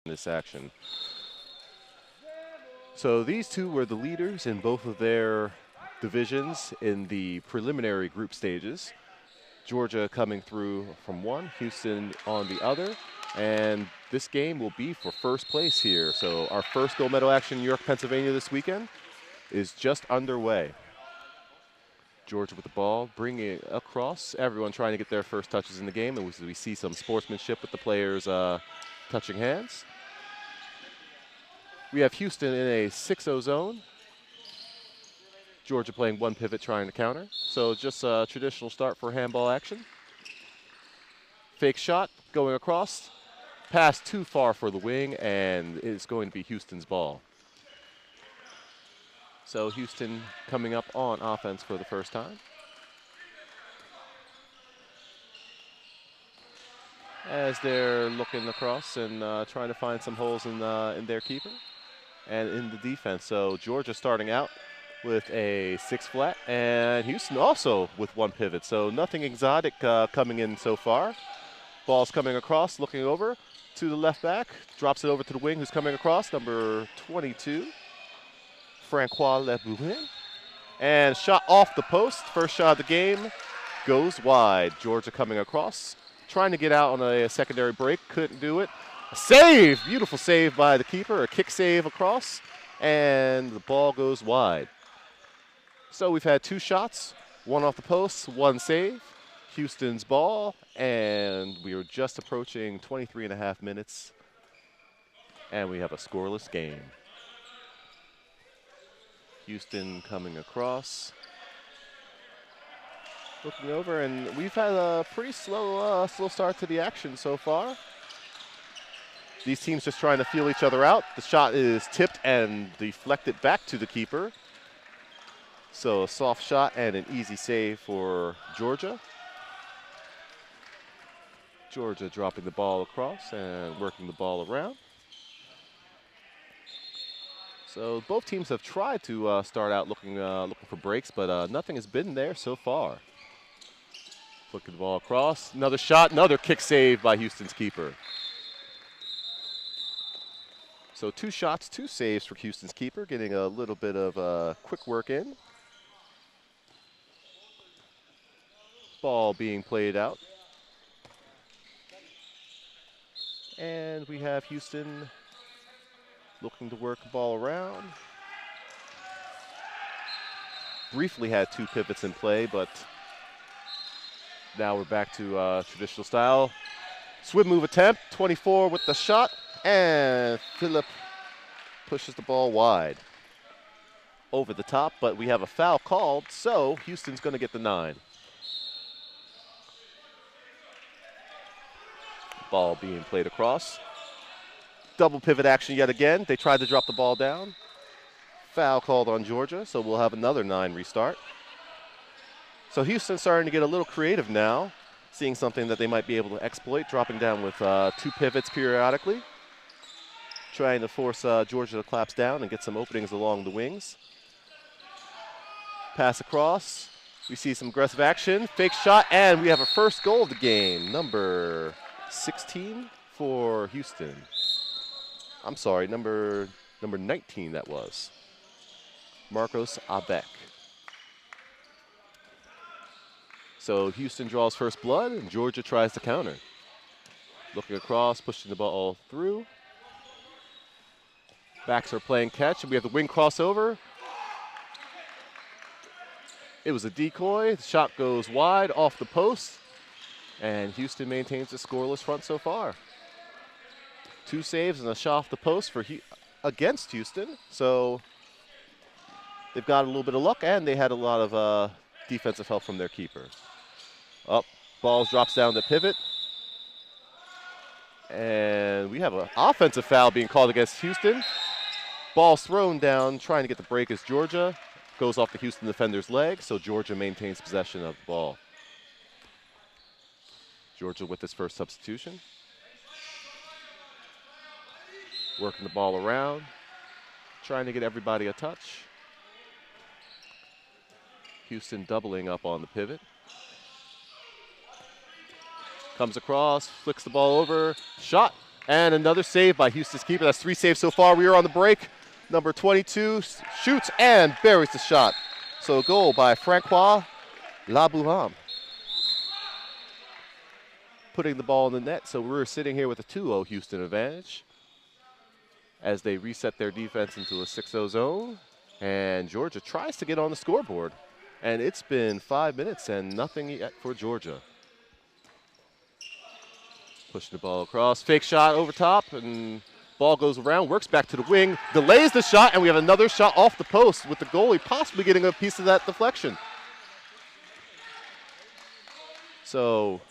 this action. So these two were the leaders in both of their divisions in the preliminary group stages. Georgia coming through from one, Houston on the other. And this game will be for first place here. So our first gold medal action in New York, Pennsylvania this weekend is just underway. Georgia with the ball, bringing it across. Everyone trying to get their first touches in the game. And we see some sportsmanship with the players touching hands. We have Houston in a 6-0 zone. Georgia playing one pivot trying to counter. So just a traditional start for handball action. Fake shot going across. Pass too far for the wing, and it's going to be Houston's ball. So Houston coming up on offense for the first time. As they're looking across and trying to find some holes in their keeper and in the defense. So Georgia starting out with a 6 flat, and Houston also with one pivot. So nothing exotic coming in so far. Ball's coming across, looking over to the left back, drops it over to the wing who's coming across, number 22, Francois Lebouin. And shot off the post, first shot of the game, goes wide. Georgia coming across, trying to get out on a secondary break, couldn't do it. A save, beautiful save by the keeper, a kick save across, and the ball goes wide. So we've had 2 shots, one off the post, one save. Houston's ball, and we are just approaching 23.5 minutes, and we have a scoreless game. Houston coming across, looking over, and we've had a pretty slow start to the action so far. These teams just trying to feel each other out. The shot is tipped and deflected back to the keeper. So a soft shot and an easy save for Georgia. Georgia dropping the ball across and working the ball around. So both teams have tried to start out looking for breaks, but nothing has been there so far. Flicking the ball across, another shot, another kick save by Houston's keeper. So 2 shots, 2 saves for Houston's keeper, getting a little bit of quick work in. Ball being played out. And we have Houston looking to work the ball around. Briefly had 2 pivots in play, but now we're back to traditional style. Swim move attempt, 24 with the shot, and Phillip pushes the ball wide. Over the top, but we have a foul called, so Houston's going to get the 9. Ball being played across. Double pivot action yet again. They tried to drop the ball down. Foul called on Georgia, so we'll have another 9 restart. So Houston's starting to get a little creative now, seeing something that they might be able to exploit, dropping down with 2 pivots periodically, trying to force Georgia to collapse down and get some openings along the wings. Pass across. We see some aggressive action. Fake shot, and we have a first goal of the game, number 16 for Houston. I'm sorry, number 19 that was. Marcos Abeck. So Houston draws first blood, and Georgia tries to counter. Looking across, pushing the ball through. Backs are playing catch, and we have the wing crossover. It was a decoy. The shot goes wide off the post. And Houston maintains a scoreless front so far. 2 saves and a shot off the post against Houston. So they've got a little bit of luck, and they had a lot of defensive help from their keeper. Up, ball drops down the pivot. And we have an offensive foul being called against Houston. Ball's thrown down, trying to get the break as Georgia. Goes off the Houston defender's leg, so Georgia maintains possession of the ball. Georgia with his first substitution. Working the ball around, trying to get everybody a touch. Houston doubling up on the pivot. Comes across, flicks the ball over, shot, And another save by Houston's keeper. That's 3 saves so far. We are on the break. Number 22 shoots and buries the shot. So a goal by Francois Labouham, putting the ball in the net. So we're sitting here with a 2-0 Houston advantage as they reset their defense into a 6-0 zone. And Georgia tries to get on the scoreboard. And it's been 5 minutes and nothing yet for Georgia. Pushing the ball across, fake shot over top, and ball goes around, works back to the wing, delays the shot, and we have another shot off the post with the goalie possibly getting a piece of that deflection. So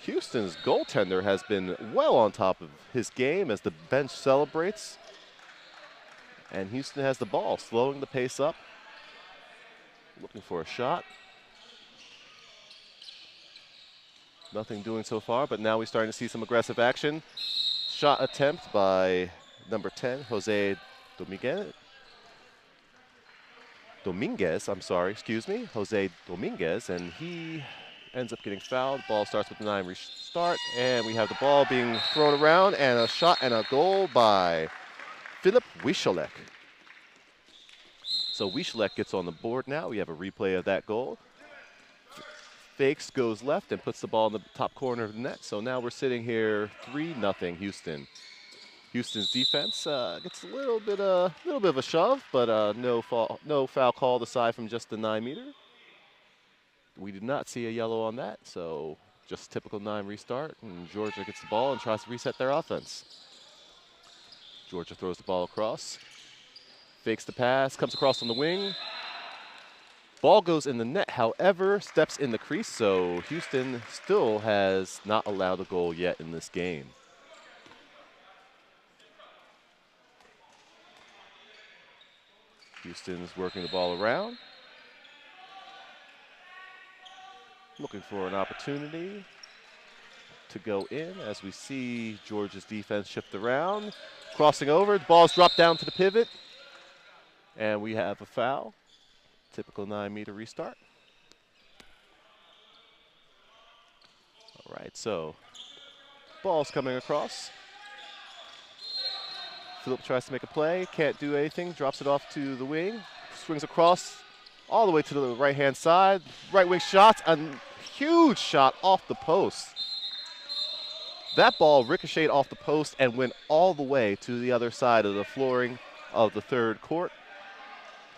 Houston's goaltender has been well on top of his game as the bench celebrates. And Houston has the ball, slowing the pace up, looking for a shot. Nothing doing so far, but now we're starting to see some aggressive action. Shot attempt by number 10, Jose Dominguez. Jose Dominguez, and he ends up getting fouled. Ball starts with the 9 restart, and we have the ball being thrown around, and a shot and a goal by Philip Wieszelek. So Wieszelek gets on the board now. We have a replay of that goal. Fakes, goes left, and puts the ball in the top corner of the net. So now we're sitting here 3-0 Houston. Houston's defense gets a little bit of a shove, but no foul called aside from just the 9-meter. We did not see a yellow on that, so just typical 9 restart, and Georgia gets the ball and tries to reset their offense. Georgia throws the ball across, fakes the pass, comes across on the wing. Ball goes in the net, however, steps in the crease, so Houston still has not allowed a goal yet in this game. Houston's working the ball around, looking for an opportunity to go in as we see Georgia's defense shift around. Crossing over, the ball's dropped down to the pivot, and we have a foul. Typical 9-meter restart. All right, so ball's coming across. Philip tries to make a play, can't do anything, drops it off to the wing, swings across all the way to the right-hand side. Right wing shot, a huge shot off the post. That ball ricocheted off the post and went all the way to the other side of the flooring of the third court.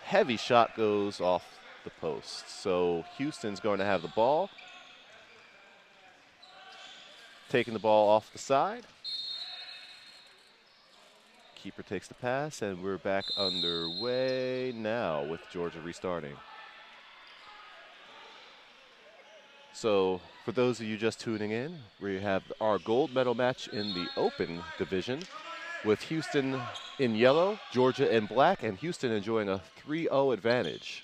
Heavy shot goes off the post. So Houston's going to have the ball. Taking the ball off the side. Keeper takes the pass, and we're back underway now with Georgia restarting. So for those of you just tuning in, we have our gold medal match in the open division, with Houston in yellow, Georgia in black, and Houston enjoying a 3-0 advantage.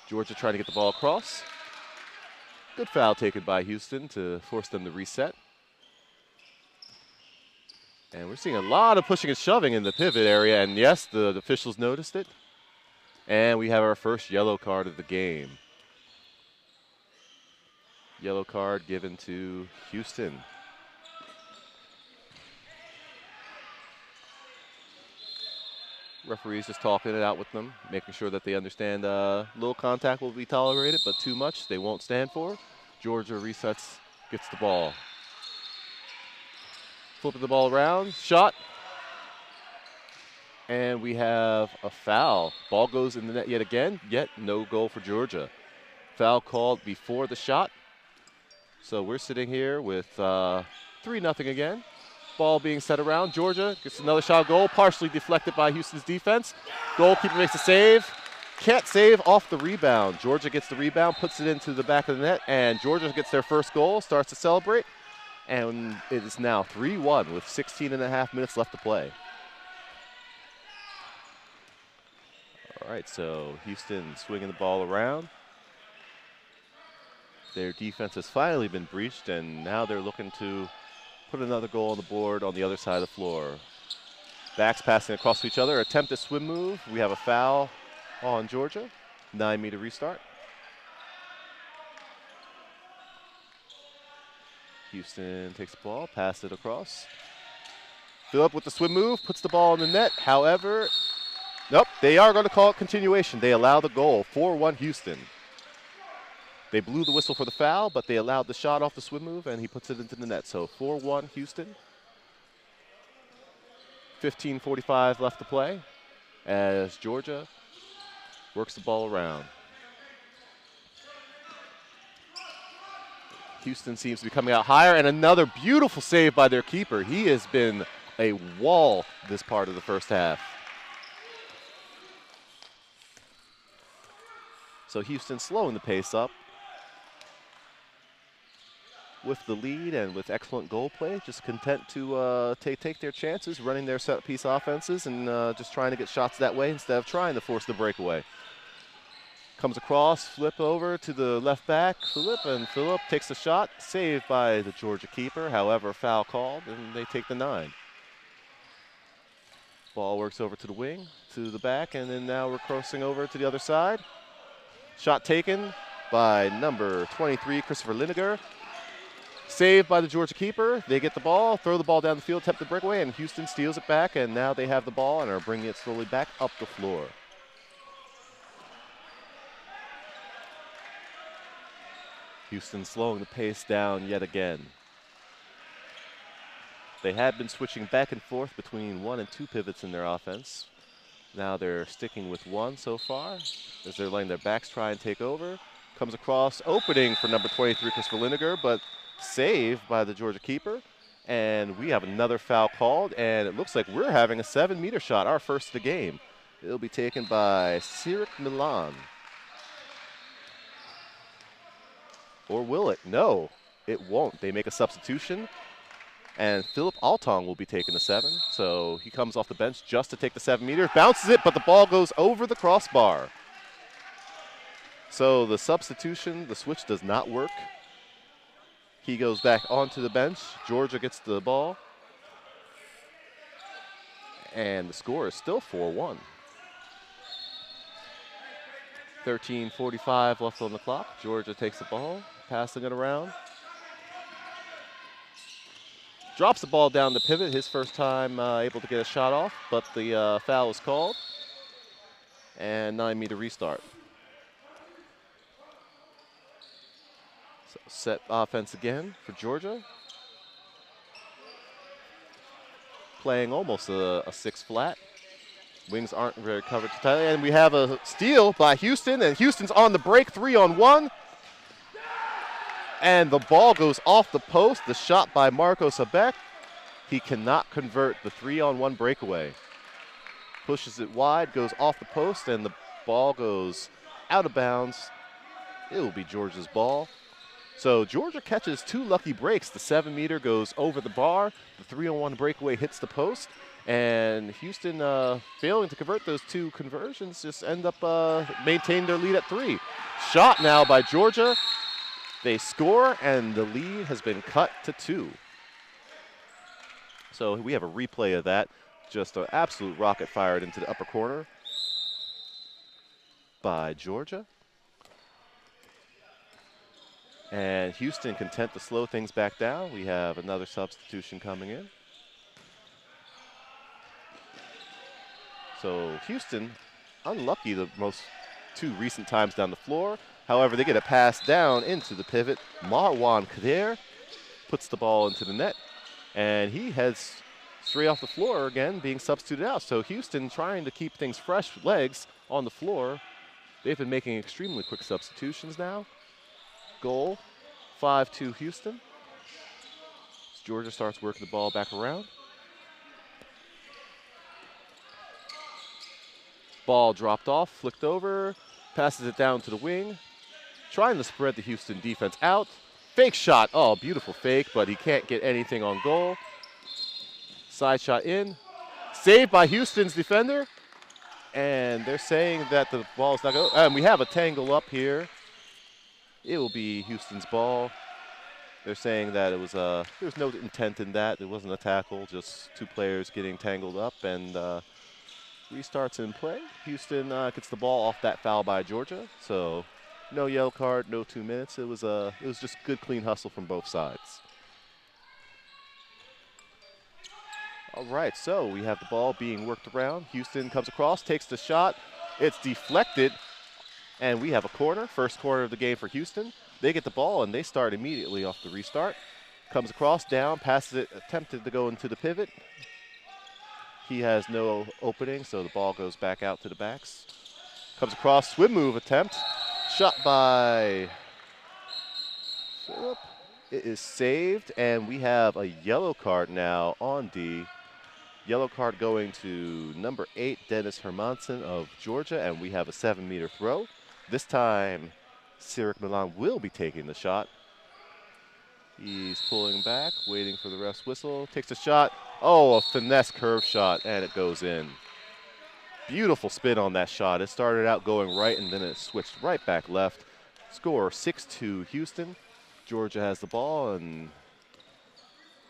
Georgia trying to get the ball across. Good foul taken by Houston to force them to reset. And we're seeing a lot of pushing and shoving in the pivot area, and yes, the officials noticed it. And we have our first yellow card of the game. Yellow card given to Houston. Referees just talking it out with them, making sure that they understand little contact will be tolerated, but too much they won't stand for. Georgia resets, gets the ball. Flipping the ball around, shot. And we have a foul. Ball goes in the net yet again, yet no goal for Georgia. Foul called before the shot. So we're sitting here with 3-0 again. Ball being set around. Georgia gets another shot goal, partially deflected by Houston's defense. Goalkeeper makes a save. Can't save off the rebound. Georgia gets the rebound, puts it into the back of the net, and Georgia gets their first goal, starts to celebrate. And it is now 3-1 with 16.5 minutes left to play. All right, so Houston swinging the ball around. Their defense has finally been breached, and now they're looking to put another goal on the board on the other side of the floor. Backs passing across to each other. Attempt a swim move. We have a foul on Georgia. 9-meter restart. Houston takes the ball, passes it across. Phillip with the swim move, puts the ball in the net. However, nope, they are going to call it continuation. They allow the goal, 4-1 Houston. They blew the whistle for the foul, but they allowed the shot off the swim move, and he puts it into the net. So 4-1 Houston. 15:45 left to play as Georgia works the ball around. Houston seems to be coming out higher, and another beautiful save by their keeper. He has been a wall this part of the first half. So Houston slowing the pace up with the lead and with excellent goal play, just content to take their chances, running their set-piece offenses and just trying to get shots that way instead of trying to force the breakaway. Comes across, flip over to the left back, and Phillip takes the shot, saved by the Georgia keeper. However, foul called, and they take the 9. Ball works over to the wing, to the back, and then now we're crossing over to the other side. Shot taken by number 23, Christopher Linegar. Saved by the Georgia keeper. They get the ball, throw the ball down the field, attempt the breakaway, and Houston steals it back, and now they have the ball and are bringing it slowly back up the floor. Houston slowing the pace down yet again. They had been switching back and forth between 1 and 2 pivots in their offense. Now they're sticking with 1 so far as they're letting their backs try and take over. Comes across, opening for number 23, Christopher Linegar, but saved by the Georgia keeper. And we have another foul called, and it looks like we're having a 7-meter shot, our first of the game. It'll be taken by Ciric Milan. Or will it? No, it won't. They make a substitution, and Phillip Altong will be taking the 7. So he comes off the bench just to take the 7 meters, bounces it, but the ball goes over the crossbar. So the substitution, the switch does not work. He goes back onto the bench. Georgia gets the ball, and the score is still 4-1. 13:45 left on the clock. Georgia takes the ball, passing it around. Drops the ball down the pivot, his first time able to get a shot off, but the foul is called. And 9-meter restart. So set offense again for Georgia. Playing almost a 6 flat. Wings aren't very covered too tightly, and we have a steal by Houston, and Houston's on the break, 3-on-1. And the ball goes off the post, the shot by Marcos Abeck. He cannot convert the 3-on-1 breakaway. Pushes it wide, goes off the post, and the ball goes out of bounds. It will be Georgia's ball. So Georgia catches 2 lucky breaks. The 7-meter goes over the bar, the 3-on-1 breakaway hits the post, and Houston, failing to convert those 2 conversions, just end up maintaining their lead at 3. Shot now by Georgia. They score, and the lead has been cut to 2. So we have a replay of that. Just an absolute rocket fired into the upper corner by Georgia. And Houston content to slow things back down. We have another substitution coming in. So Houston, unlucky the most 2 recent times down the floor. However, they get a pass down into the pivot. Marwan Kader puts the ball into the net, and he heads straight off the floor again, being substituted out. So Houston trying to keep things fresh, legs on the floor. They've been making extremely quick substitutions now. Goal, 5-2 Houston. As Georgia starts working the ball back around. Ball dropped off, flicked over, passes it down to the wing. Trying to spread the Houston defense out. Fake shot, oh, beautiful fake, but he can't get anything on goal. Side shot in. Saved by Houston's defender. And they're saying that the ball is not going. And we have a tangle up here. It will be Houston's ball. They're saying that it was there's no intent in that. It wasn't a tackle, just 2 players getting tangled up, and restarts in play. Houston gets the ball off that foul by Georgia. So no yellow card, no 2 minutes. It was just good, clean hustle from both sides. All right, so we have the ball being worked around. Houston comes across, takes the shot. It's deflected, and we have a corner. First corner of the game for Houston. They get the ball, and they start immediately off the restart. Comes across, down, passes it, attempted to go into the pivot. He has no opening, so the ball goes back out to the backs. Comes across, swim move attempt. Shot by Phillip. It is saved, and we have a yellow card now on D. Yellow card going to number 8, Dennis Hermanson of Georgia, and we have a 7-meter throw. This time, Cyril Milan will be taking the shot. He's pulling back, waiting for the ref's whistle. Takes a shot. Oh, a finesse curve shot, and it goes in. Beautiful spin on that shot. It started out going right, and then it switched right back left. Score 6-2 Houston. Georgia has the ball, and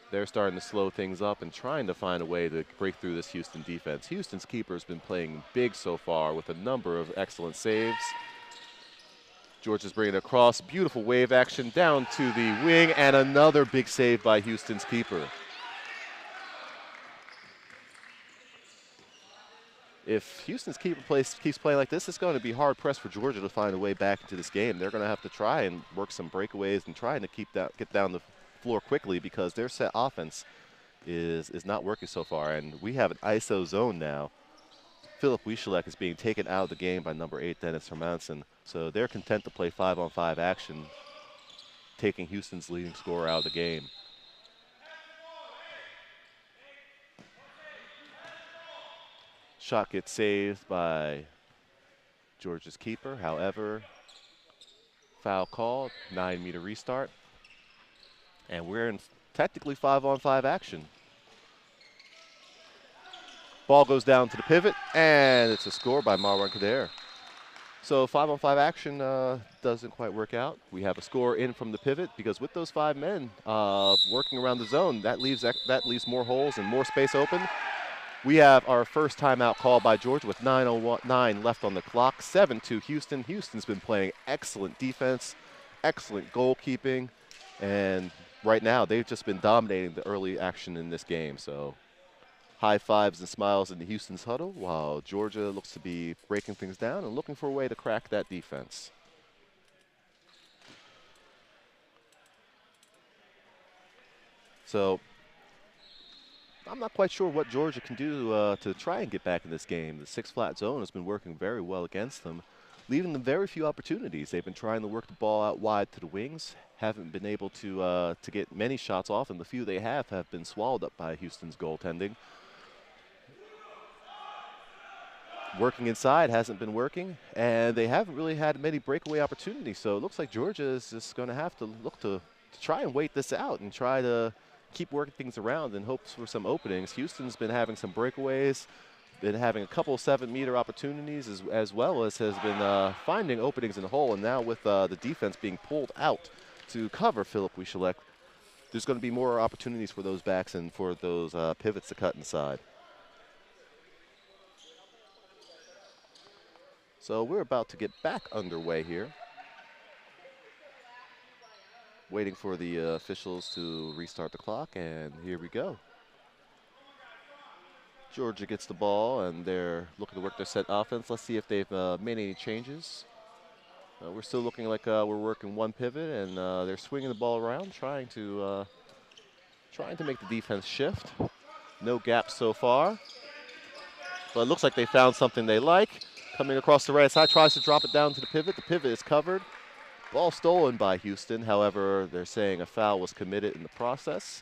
they're starting to slow things up and trying to find a way to break through this Houston defense. Houston's keeper has been playing big so far with a number of excellent saves. Georgia's bringing it across. Beautiful wave action down to the wing, and another big save by Houston's keeper. If Houston's keeper keeps playing like this, it's going to be hard pressed for Georgia to find a way back into this game. They're going to have to try and work some breakaways and trying to get down the floor quickly because their set offense is not working so far. And we have an ISO zone now. Philip Wieszelek is being taken out of the game by number 8, Dennis Hermanson. So they're content to play 5-on-5 action, taking Houston's leading scorer out of the game. Shot gets saved by Georgia's keeper. However, foul called, 9-meter restart. And we're in technically 5-on-5 action. Ball goes down to the pivot, and it's a score by Marwan Kader. So 5-on-5 action doesn't quite work out. We have a score in from the pivot because with those 5 men working around the zone, that leaves more holes and more space open. We have our first timeout called by Georgia with 9:09 left on the clock. 7-2 Houston. Houston's been playing excellent defense, excellent goalkeeping, and right now they've just been dominating the early action in this game. So high fives and smiles into Houston's huddle while Georgia looks to be breaking things down and looking for a way to crack that defense. So I'm not quite sure what Georgia can do to try and get back in this game. The 6-flat zone has been working very well against them, leaving them very few opportunities. They've been trying to work the ball out wide to the wings, haven't been able to get many shots off, and the few they have been swallowed up by Houston's goaltending. Working inside hasn't been working, and they haven't really had many breakaway opportunities. So it looks like Georgia is just going to have to look to try and wait this out and try to keep working things around in hopes for some openings. Houston's been having some breakaways, been having a couple 7-meter opportunities as well as has been finding openings in the hole. And now with the defense being pulled out to cover Philip Wieszelek, there's going to be more opportunities for those backs and for those pivots to cut inside. So we're about to get back underway here. Waiting for the officials to restart the clock, and here we go. Georgia gets the ball, and they're looking to work their set offense. Let's see if they've made any changes. We're still looking like we're working one pivot, and they're swinging the ball around, trying to make the defense shift. No gaps so far, but it looks like they found something they like. Coming across the right side, tries to drop it down to the pivot. The pivot is covered. Ball stolen by Houston. However, they're saying a foul was committed in the process.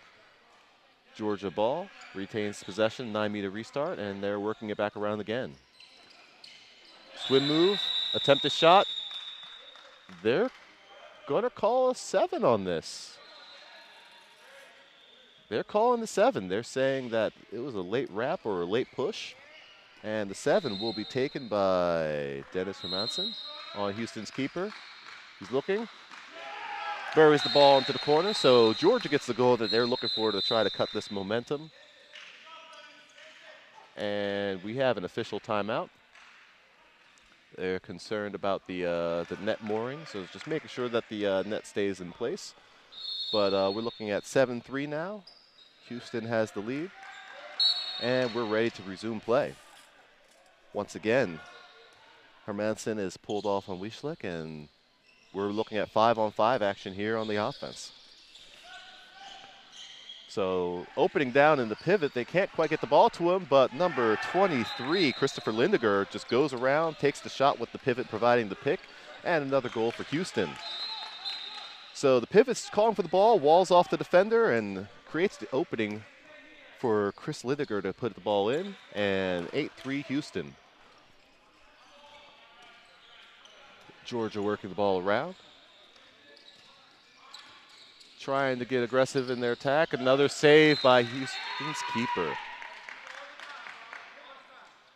Georgia ball retains possession, 9-meter restart, and they're working it back around again. Swim move, attempted shot. They're going to call a 7 on this. They're calling the 7. They're saying that it was a late wrap or a late push. And the 7 will be taken by Dennis Hermanson on Houston's keeper. He's looking, buries the ball into the corner. So Georgia gets the goal that they're looking for to try to cut this momentum. And we have an official timeout. They're concerned about the net mooring, so just making sure that the net stays in place. But we're looking at 7-3 now. Houston has the lead. And we're ready to resume play. Once again, Hermansen is pulled off on Wieslick, and we're looking at 5-on-5 action here on the offense. So opening down in the pivot, they can't quite get the ball to him, but number 23, Christopher Lindiger, just goes around, takes the shot with the pivot providing the pick, and another goal for Houston. So the pivot's calling for the ball, walls off the defender, and creates the opening for Chris Lindiger to put the ball in, and 8-3 Houston. Georgia working the ball around. Trying to get aggressive in their attack. Another save by Houston's keeper.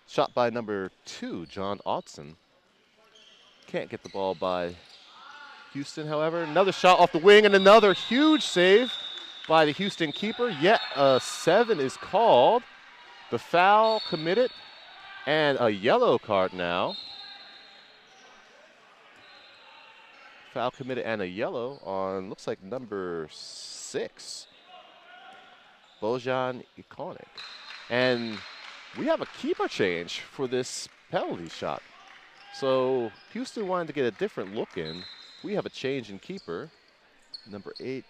Shot by number 2, John Otson. Can't get the ball by Houston, however. Another shot off the wing and another huge save by the Houston keeper. Yet a 7 is called. The foul committed and a yellow card now. Foul committed and a yellow on, looks like number 6, Bojan Ikonik. And we have a keeper change for this penalty shot. So Houston wanted to get a different look in. We have a change in keeper. Number 8,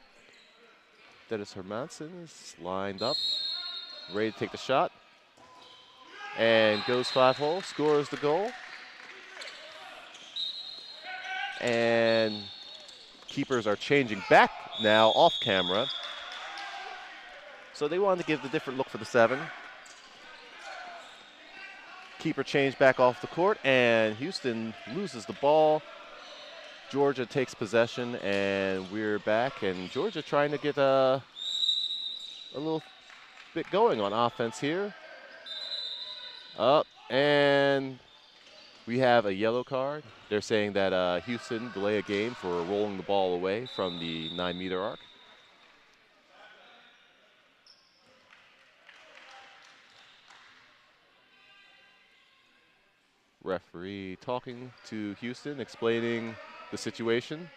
Dennis Hermansen is lined up, ready to take the shot. And goes 5-hole, scores the goal. And keepers are changing back now off camera. So they wanted to give the different look for the 7. Keeper changed back off the court, and Houston loses the ball. Georgia takes possession, and we're back. And Georgia trying to get a little bit going on offense here. Up, and we have a yellow card. They're saying that Houston delay a game for rolling the ball away from the 9-meter arc. Referee talking to Houston, explaining the situation.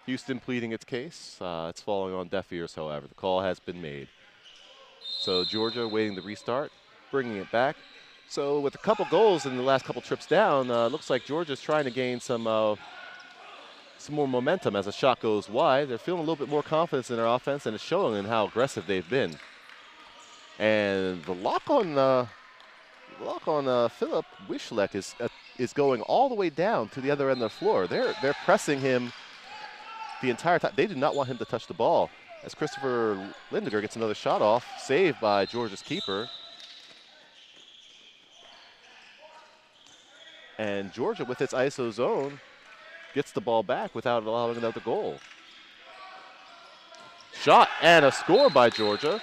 Houston pleading its case. It's falling on deaf ears, however. The call has been made. So Georgia waiting the restart, bringing it back. So with a couple goals in the last couple trips down, looks like Georgia's trying to gain some more momentum as a shot goes wide. They're feeling a little bit more confidence in their offense, and it's showing in how aggressive they've been. And the lock on Philip Wieslick is going all the way down to the other end of the floor. They're pressing him the entire time. They do not want him to touch the ball. As Christopher Lindiger gets another shot off, saved by Georgia's keeper. And Georgia, with its ISO zone, gets the ball back without allowing another goal. Shot and a score by Georgia.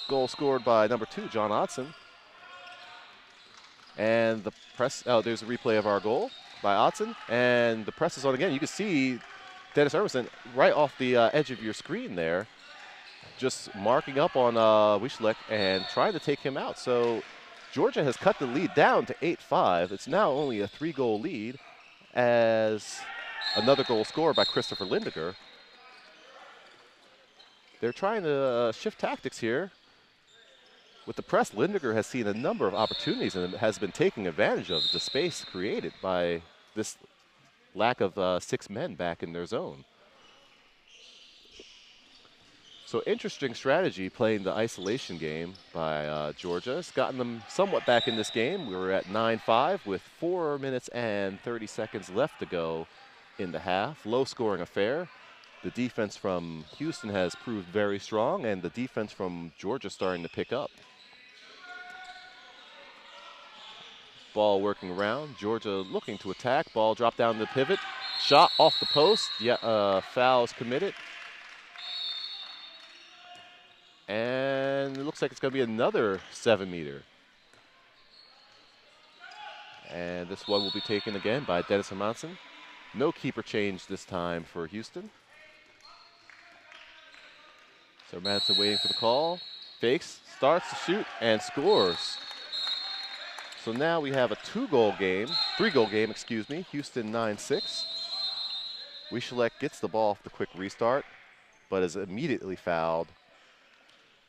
Goal scored by number 2, John Otson. And the press, there's a replay of our goal by Otson. And the press is on again. You can see Dennis Hermansen right off the edge of your screen there, just marking up on Wieslick and trying to take him out. So Georgia has cut the lead down to 8-5. It's now only a 3-goal lead as another goal scored by Christopher Lindiger. They're trying to shift tactics here. With the press, Lindiger has seen a number of opportunities and has been taking advantage of the space created by this lack of 6 men back in their zone. So interesting strategy playing the isolation game by Georgia. It's gotten them somewhat back in this game. We were at 9-5 with 4 minutes and 30 seconds left to go in the half. Low scoring affair. The defense from Houston has proved very strong, and the defense from Georgia starting to pick up. Ball working around. Georgia looking to attack. Ball dropped down to the pivot. Shot off the post. Yeah, foul is committed. And it looks like it's going to be another 7-meter. And this one will be taken again by Dennis Hermansen. No keeper change this time for Houston. So Hermansen waiting for the call. Fakes, starts to shoot, and scores. So now we have a 3-goal game, excuse me. Houston 9-6. Wieslick gets the ball off the quick restart, but is immediately fouled.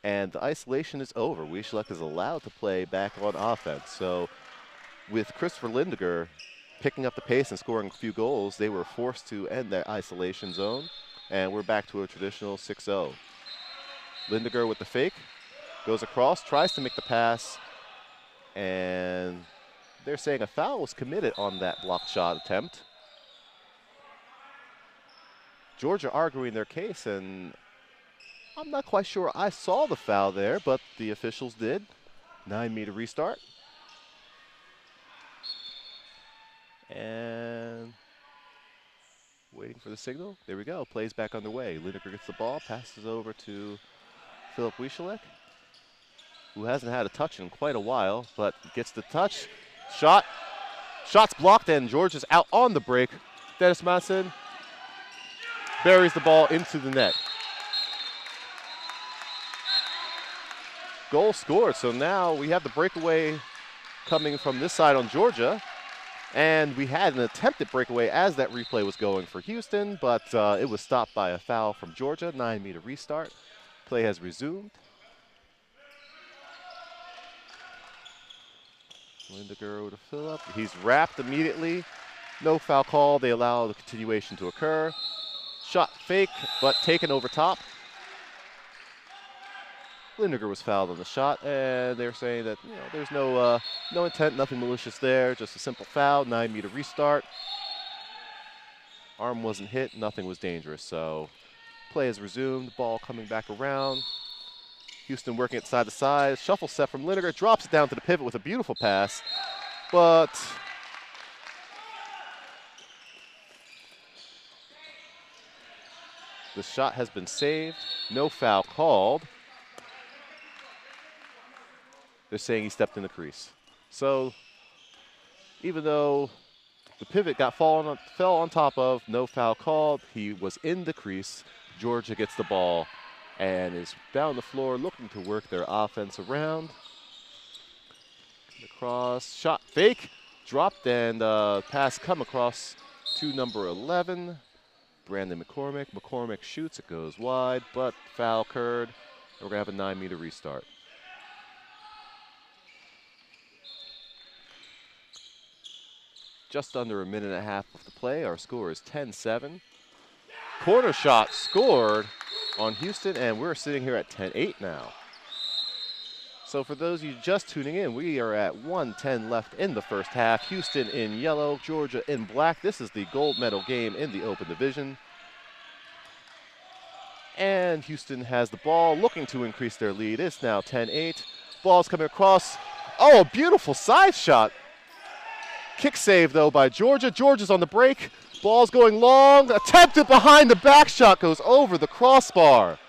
and the isolation is over. Wieseleck is allowed to play back on offense. So with Christopher Lindiger picking up the pace and scoring a few goals, they were forced to end that isolation zone, and we're back to a traditional 6-0. Lindiger with the fake, goes across, tries to make the pass, and they're saying a foul was committed on that blocked shot attempt. Georgia arguing their case, and I'm not quite sure I saw the foul there, but the officials did. 9-meter restart. And waiting for the signal. There we go. Plays back underway. Lindiger gets the ball, passes over to Philip Wieseleck, who hasn't had a touch in quite a while, but gets the touch. Shot's blocked, and Georgia's out on the break. Dennis Madsen buries the ball into the net. Goal scored, so now we have the breakaway coming from this side on Georgia. And we had an attempted breakaway as that replay was going for Houston, but it was stopped by a foul from Georgia. 9-meter restart. Play has resumed. Lindiger to Phillip. He's wrapped immediately. No foul call. They allow the continuation to occur. Shot fake, but taken over top. Lindiger was fouled on the shot, and they're saying that there's no intent, nothing malicious there, just a simple foul. 9-meter restart. Arm wasn't hit, nothing was dangerous. So play has resumed. Ball coming back around. Houston working it side to side. Shuffle set from Lindiger, drops it down to the pivot with a beautiful pass, but the shot has been saved. No foul called. They're saying he stepped in the crease. So even though the pivot fell on top of, no foul called, he was in the crease. Georgia gets the ball and is down the floor looking to work their offense around. Across, shot fake, dropped, and pass come across to number 11, Brandon McCormick. McCormick shoots, it goes wide, but foul occurred. We're gonna have a 9-meter restart. Just under a minute and a half of the play. Our score is 10-7. Corner shot scored on Houston, and we're sitting here at 10-8 now. So for those of you just tuning in, we are at 1:10 left in the first half. Houston in yellow, Georgia in black. This is the gold medal game in the Open Division. And Houston has the ball, looking to increase their lead. It's now 10-8. Ball's coming across. Oh, a beautiful side shot. Kick save, though, by Georgia. Georgia's on the break. Ball's going long. Attempted behind the back shot, goes over the crossbar.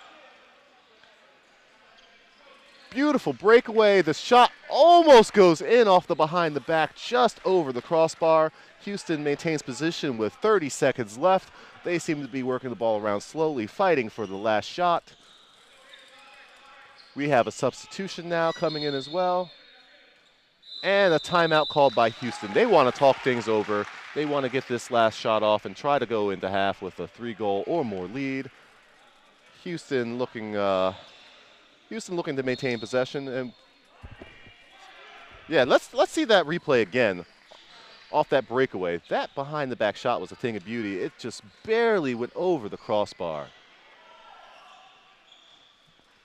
Beautiful breakaway. The shot almost goes in off the behind the back, just over the crossbar. Houston maintains position with 30 seconds left. They seem to be working the ball around slowly, fighting for the last shot. We have a substitution now coming in as well. And a timeout called by Houston. They want to talk things over. They want to get this last shot off and try to go into half with a 3-goal or more lead. Houston looking to maintain possession. And yeah, let's see that replay again. Off that breakaway. That behind the back shot was a thing of beauty. It just barely went over the crossbar.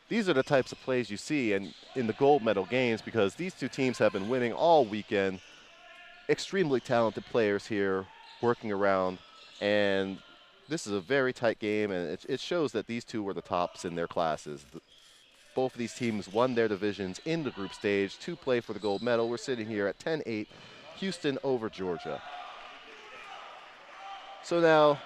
These are the types of plays you see in the gold medal games, because these two teams have been winning all weekend. Extremely talented players here working around, and this is a very tight game, and it shows that these two were the tops in their classes. Both of these teams won their divisions in the group stage to play for the gold medal. We're sitting here at 10-8, Houston over Georgia. So now,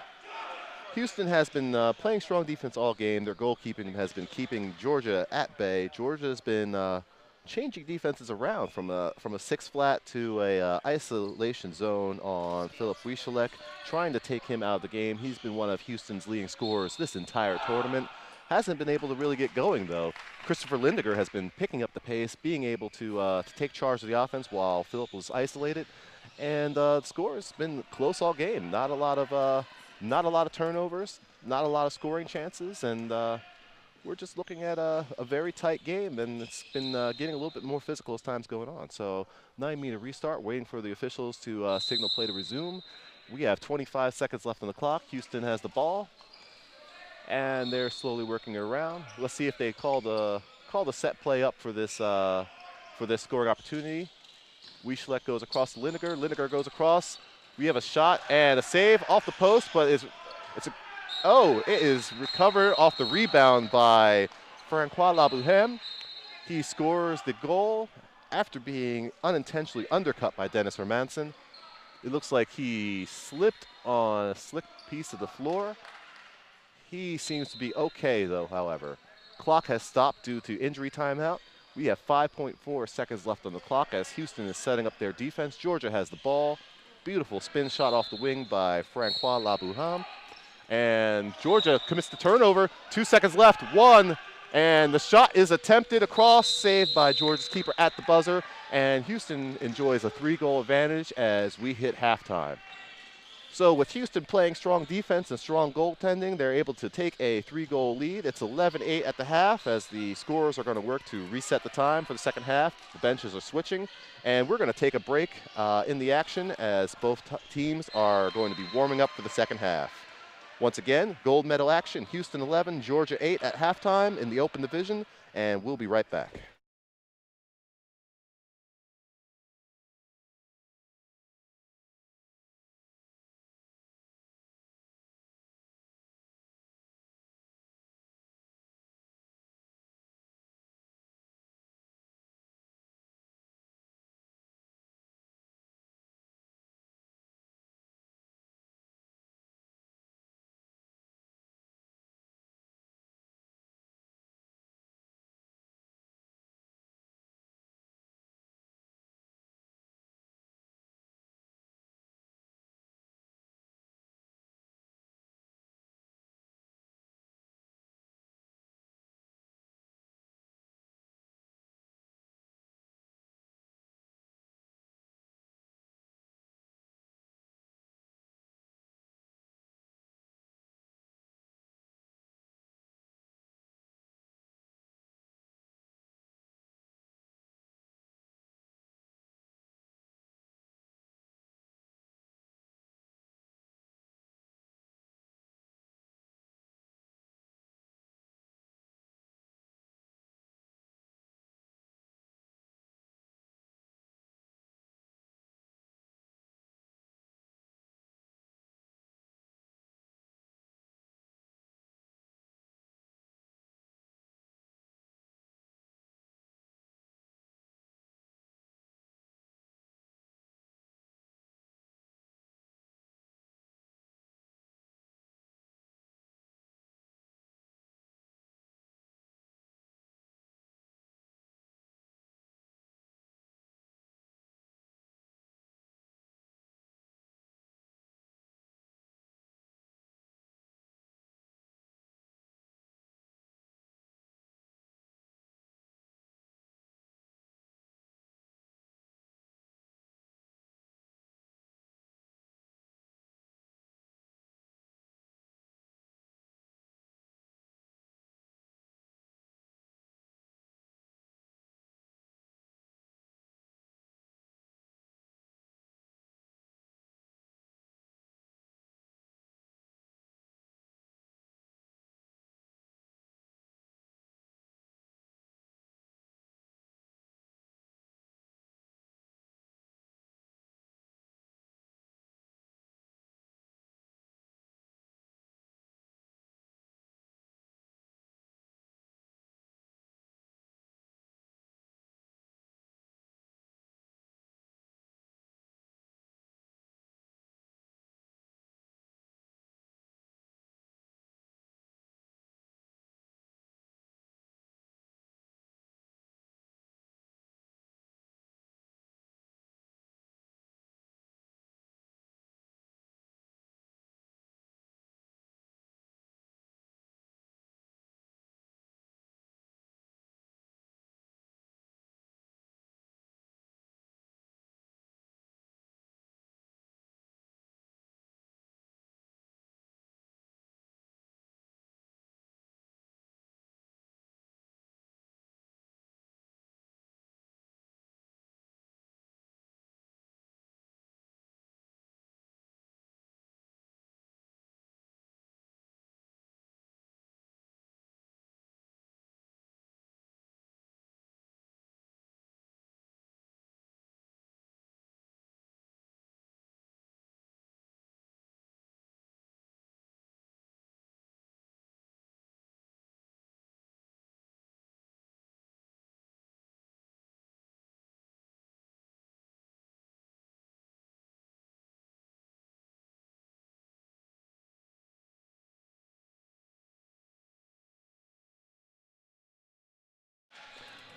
Houston has been playing strong defense all game. Their goalkeeping has been keeping Georgia at bay. Georgia's been changing defenses around from a 6-flat to a isolation zone on Philip Wieseleck, trying to take him out of the game. He's been one of Houston's leading scorers this entire tournament. Hasn't been able to really get going, though. Christopher Lindiger has been picking up the pace, being able to take charge of the offense while Philip was isolated. And the score has been close all game. Not a lot of turnovers, not a lot of scoring chances, and we're just looking at a very tight game, and it's been getting a little bit more physical as time's going on. So 9-meter restart, waiting for the officials to signal play to resume. We have 25 seconds left on the clock. Houston has the ball, and they're slowly working it around. Let's see if they call the set play up for this scoring opportunity. Wiesleck goes across to Lineker. Lineker goes across. We have a shot and a save off the post, but it is recovered off the rebound by Francois Labouhem. He scores the goal after being unintentionally undercut by Dennis Hermansen. It looks like he slipped on a slick piece of the floor. He seems to be okay, though, however. Clock has stopped due to injury timeout. We have 5.4 seconds left on the clock as Houston is setting up their defense. Georgia has the ball. Beautiful spin shot off the wing by Francois Labouhem. And Georgia commits the turnover. 2 seconds left. One. And the shot is attempted across, saved by Georgia's keeper at the buzzer. And Houston enjoys a 3-goal advantage as we hit halftime. So with Houston playing strong defense and strong goaltending, they're able to take a 3-goal lead. It's 11-8 at the half as the scorers are going to work to reset the time for the second half. The benches are switching. And we're going to take a break in the action as both teams are going to be warming up for the second half. Once again, gold medal action, Houston 11, Georgia 8 at halftime in the Open Division, and we'll be right back.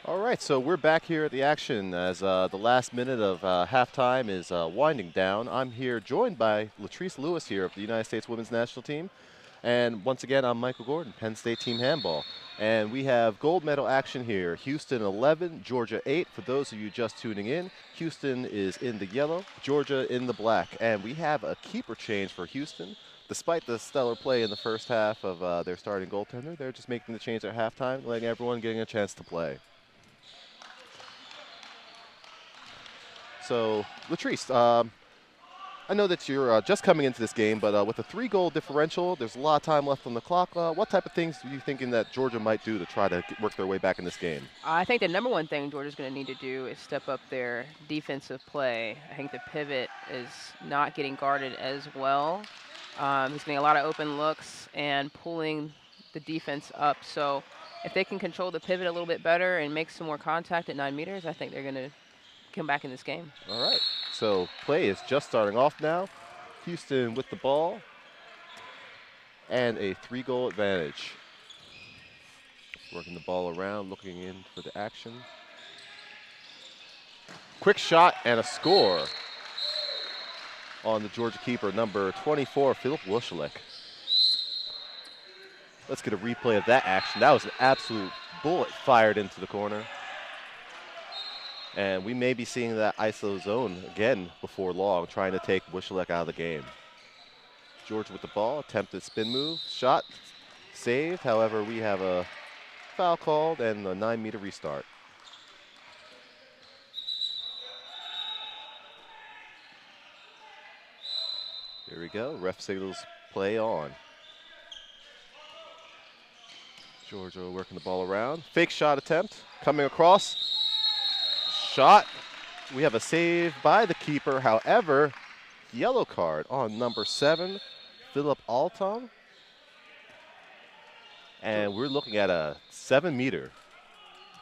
All right, so we're back here at the action as the last minute of halftime is winding down. I'm here joined by Latrice Lewis here of the United States Women's National Team. And once again, I'm Michael Gordon, Penn State Team Handball. And we have gold medal action here. Houston 11, Georgia 8. For those of you just tuning in, Houston is in the yellow, Georgia in the black. And we have a keeper change for Houston. Despite the stellar play in the first half of their starting goaltender, they're just making the change at halftime, letting everyone getting a chance to play. So, Latrice, I know that you're just coming into this game, but with a 3-goal differential, there's a lot of time left on the clock. What type of things are you thinking that Georgia might do to try to work their way back in this game? I think the number one thing Georgia's going to need to do is step up their defensive play. I think the pivot is not getting guarded as well. He's getting a lot of open looks and pulling the defense up. So if they can control the pivot a little bit better and make some more contact at 9 meters, I think they're going to come back in this game. All right. So play is just starting off now. Houston with the ball and a 3-goal advantage. Working the ball around, looking in for the action. Quick shot and a score on the Georgia keeper, number 24, Philip Wuschelek. Let's get a replay of that action. That was an absolute bullet fired into the corner. And we may be seeing that ISO zone again before long, trying to take Wuschelek out of the game. Georgia with the ball, attempted spin move, shot, saved. However, we have a foul called and a 9-meter restart. Here we go, ref signals play on. Georgia working the ball around. Fake shot attempt, coming across. Shot. We have a save by the keeper. However, yellow card on number 7, Philip Altong. And we're looking at a 7-meter.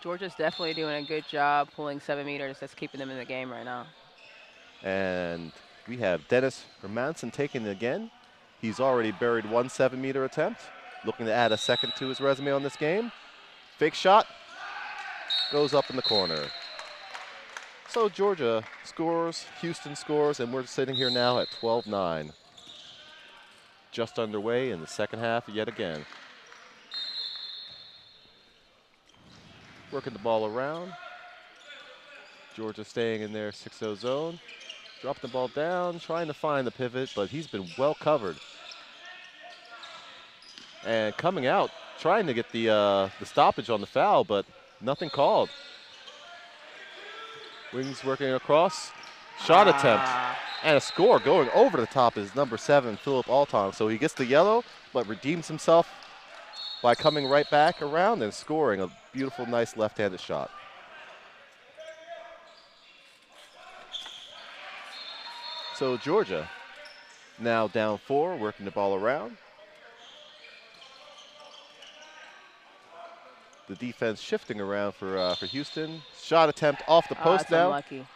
Georgia's definitely doing a good job pulling 7 meters. That's keeping them in the game right now. And we have Dennis Hermansen taking it again. He's already buried 1 7-meter attempt. Looking to add a second to his resume on this game. Fake shot. Goes up in the corner. So Georgia scores, Houston scores, and we're sitting here now at 12-9. Just underway in the second half yet again. Working the ball around. Georgia staying in their 6-0 zone. Dropping the ball down, trying to find the pivot, but he's been well covered. And coming out, trying to get the stoppage on the foul, but nothing called. Wings working across, shot attempt, and a score going over the top is number 7, Philip Altong. So he gets the yellow, but redeems himself by coming right back around and scoring a beautiful, nice left-handed shot. So Georgia now down 4, working the ball around. The defense shifting around for Houston. Shot attempt off the post now. Unlucky.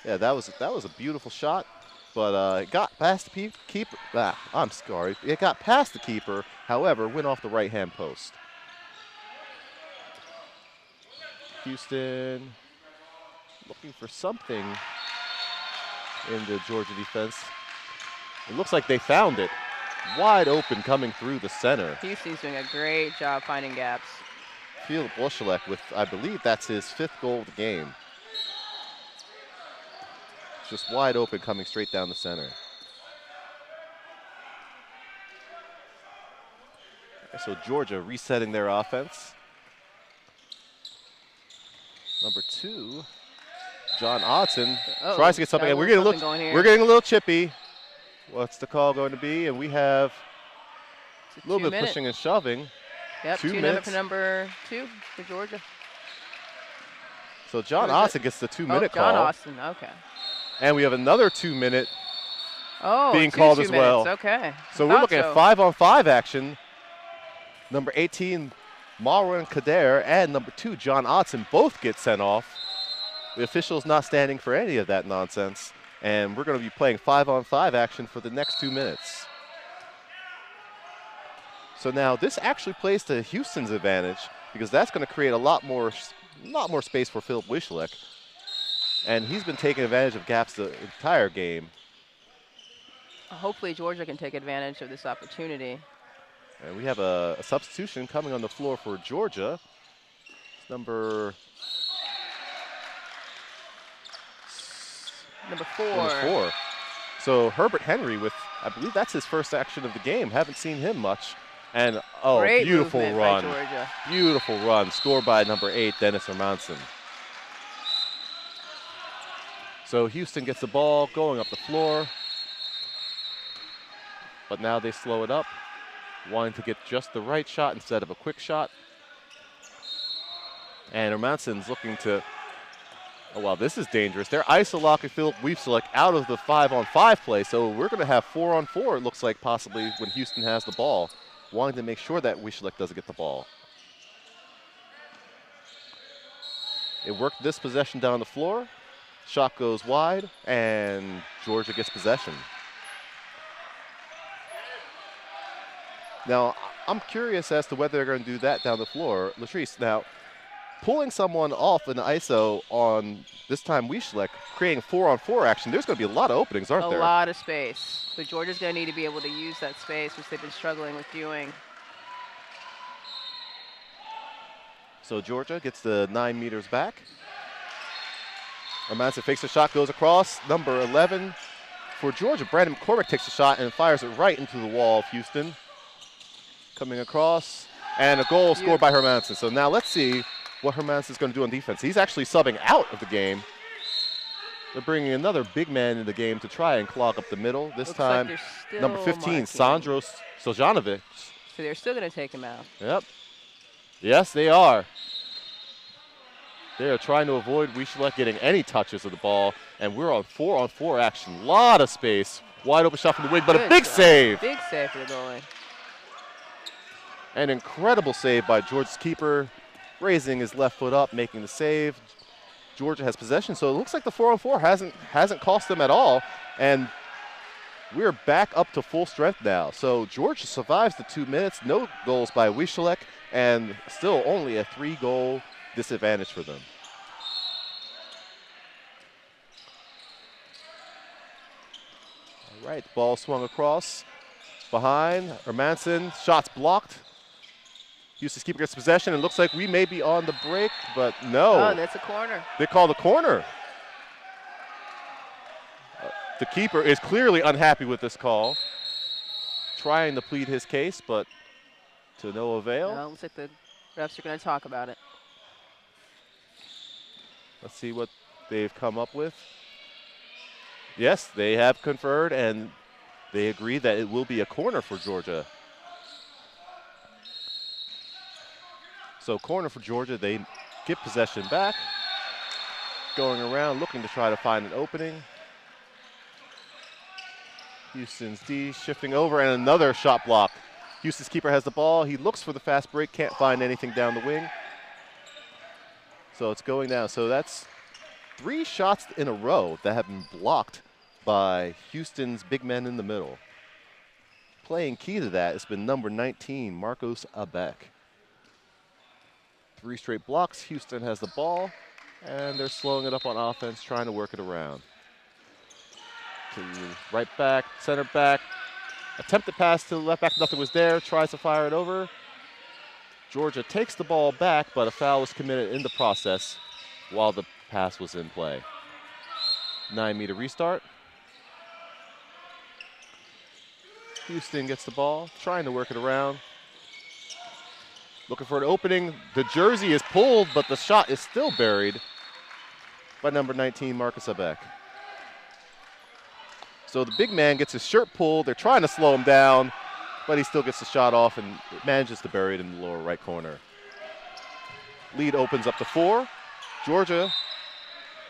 Yeah, that was a beautiful shot, but it got past the keeper. I'm sorry, it got past the keeper. However, went off the right-hand post. Houston looking for something in the Georgia defense. It looks like they found it. Wide open coming through the center. Houston's doing a great job finding gaps. Philip Wuschelek with, I believe that's his 5th goal of the game. Just wide open coming straight down the center. So Georgia resetting their offense. Number 2, John Otson tries to get something. And we're getting a little chippy. What's the call going to be? And we have a little bit of pushing and shoving. Yep, 2 minutes for number 2 for Georgia. So John Austin gets the 2-minute call. John Austin, okay. And we have another 2-minute being called as well. Okay. So we're looking at 5-on-5 action. Number 18, Marwan Kader, and number 2, John Otson, both get sent off. The official's not standing for any of that nonsense. And we're going to be playing 5-on-5 action for the next 2 minutes. So now this actually plays to Houston's advantage because that's going to create a lot more a lot more space for Philip Wischleck. And he's been taking advantage of gaps the entire game. Hopefully Georgia can take advantage of this opportunity. And we have a substitution coming on the floor for Georgia. It's number 4. So Herbert Henry with, I believe that's his first action of the game. Haven't seen him much. And, oh, Great beautiful run. by Georgia. Beautiful run. Scored by number 8, Dennis Hermansen. So Houston gets the ball going up the floor. But now they slow it up, wanting to get just the right shot instead of a quick shot. And Hermansen's looking to, oh, wow, this is dangerous. They're iso-locking Philip Wischleck out of the 5-on-5 play. So we're going to have 4-on-4, it looks like, possibly, when Houston has the ball, wanting to make sure that Wischleck doesn't get the ball. It worked this possession down the floor. Shot goes wide, and Georgia gets possession. Now, I'm curious as to whether they're going to do that down the floor. Latrice, now, pulling someone off in the ISO on, this time, Wischleck, creating 4-on-4 action, there's going to be a lot of openings, aren't there? A lot of space. But Georgia's going to need to be able to use that space, which they've been struggling with doing. So Georgia gets the 9 meters back. Hermansen fakes a shot, goes across. Number 11 for Georgia, Brandon McCormick takes a shot and fires it right into the wall of Houston. Coming across, and a goal scored by Hermansen. So now let's see what Hermansen's going to do on defense. He's actually subbing out of the game. They're bringing another big man in the game to try and clog up the middle. This Looks time, like number 15, Sandro Stojanovic. So they're still going to take him out. Yep. Yes, they are. They are trying to avoid Wischleck getting any touches of the ball, and we're on 4-on-4 action. Lot of space. Wide open shot from the wing, but a big save. Big save for the goalie. An incredible save by Georgia's keeper, raising his left foot up, making the save. Georgia has possession, so it looks like the 4-on-4 hasn't cost them at all, and we're back up to full strength now. So Georgia survives the 2 minutes, no goals by Wischleck, and still only a 3-goal disadvantage for them. All right, ball swung across, behind, Hermansen, shots blocked. Houston's keeper gets possession, and looks like we may be on the break, but no. Oh, that's a corner. They call the corner. The keeper is clearly unhappy with this call, trying to plead his case, but to no avail. No, looks like the refs are going to talk about it. Let's see what they've come up with. Yes, they have conferred, and they agree that it will be a corner for Georgia. So corner for Georgia, they get possession back. Going around, looking to try to find an opening. Houston's D shifting over, and another shot block. Houston's keeper has the ball. He looks for the fast break, can't find anything down the wing. So it's going down. So that's 3 shots in a row that have been blocked by Houston's big men in the middle. Playing key to that has been number 19, Marcos Abeck. 3 straight blocks. Houston has the ball, and they're slowing it up on offense, trying to work it around. To right back, center back. Attempted pass to the left back, nothing was there. Tries to fire it over. Georgia takes the ball back, but a foul was committed in the process while the pass was in play. 9-meter restart. Houston gets the ball, trying to work it around. Looking for an opening. The jersey is pulled, but the shot is still buried by number 19, Marcus Abeck. So the big man gets his shirt pulled. They're trying to slow him down, but he still gets the shot off and manages to bury it in the lower right corner. Lead opens up to 4. Georgia,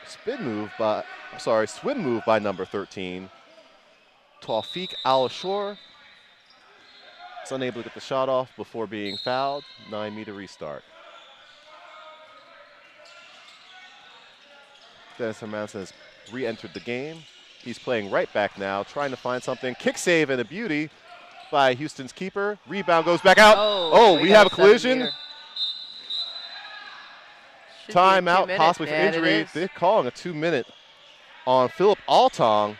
swim move by number 13, Tawfiq Al-Ashur. Is unable to get the shot off before being fouled. 9-meter restart. Dennis Hermansen has re-entered the game. He's playing right back now, trying to find something. Kick save and a beauty by Houston's keeper. Rebound goes back out. Oh, we have a collision. Should be a Timeout, 2-minute. possibly for And injury. it is. They're calling a 2-minute on Philip Altong.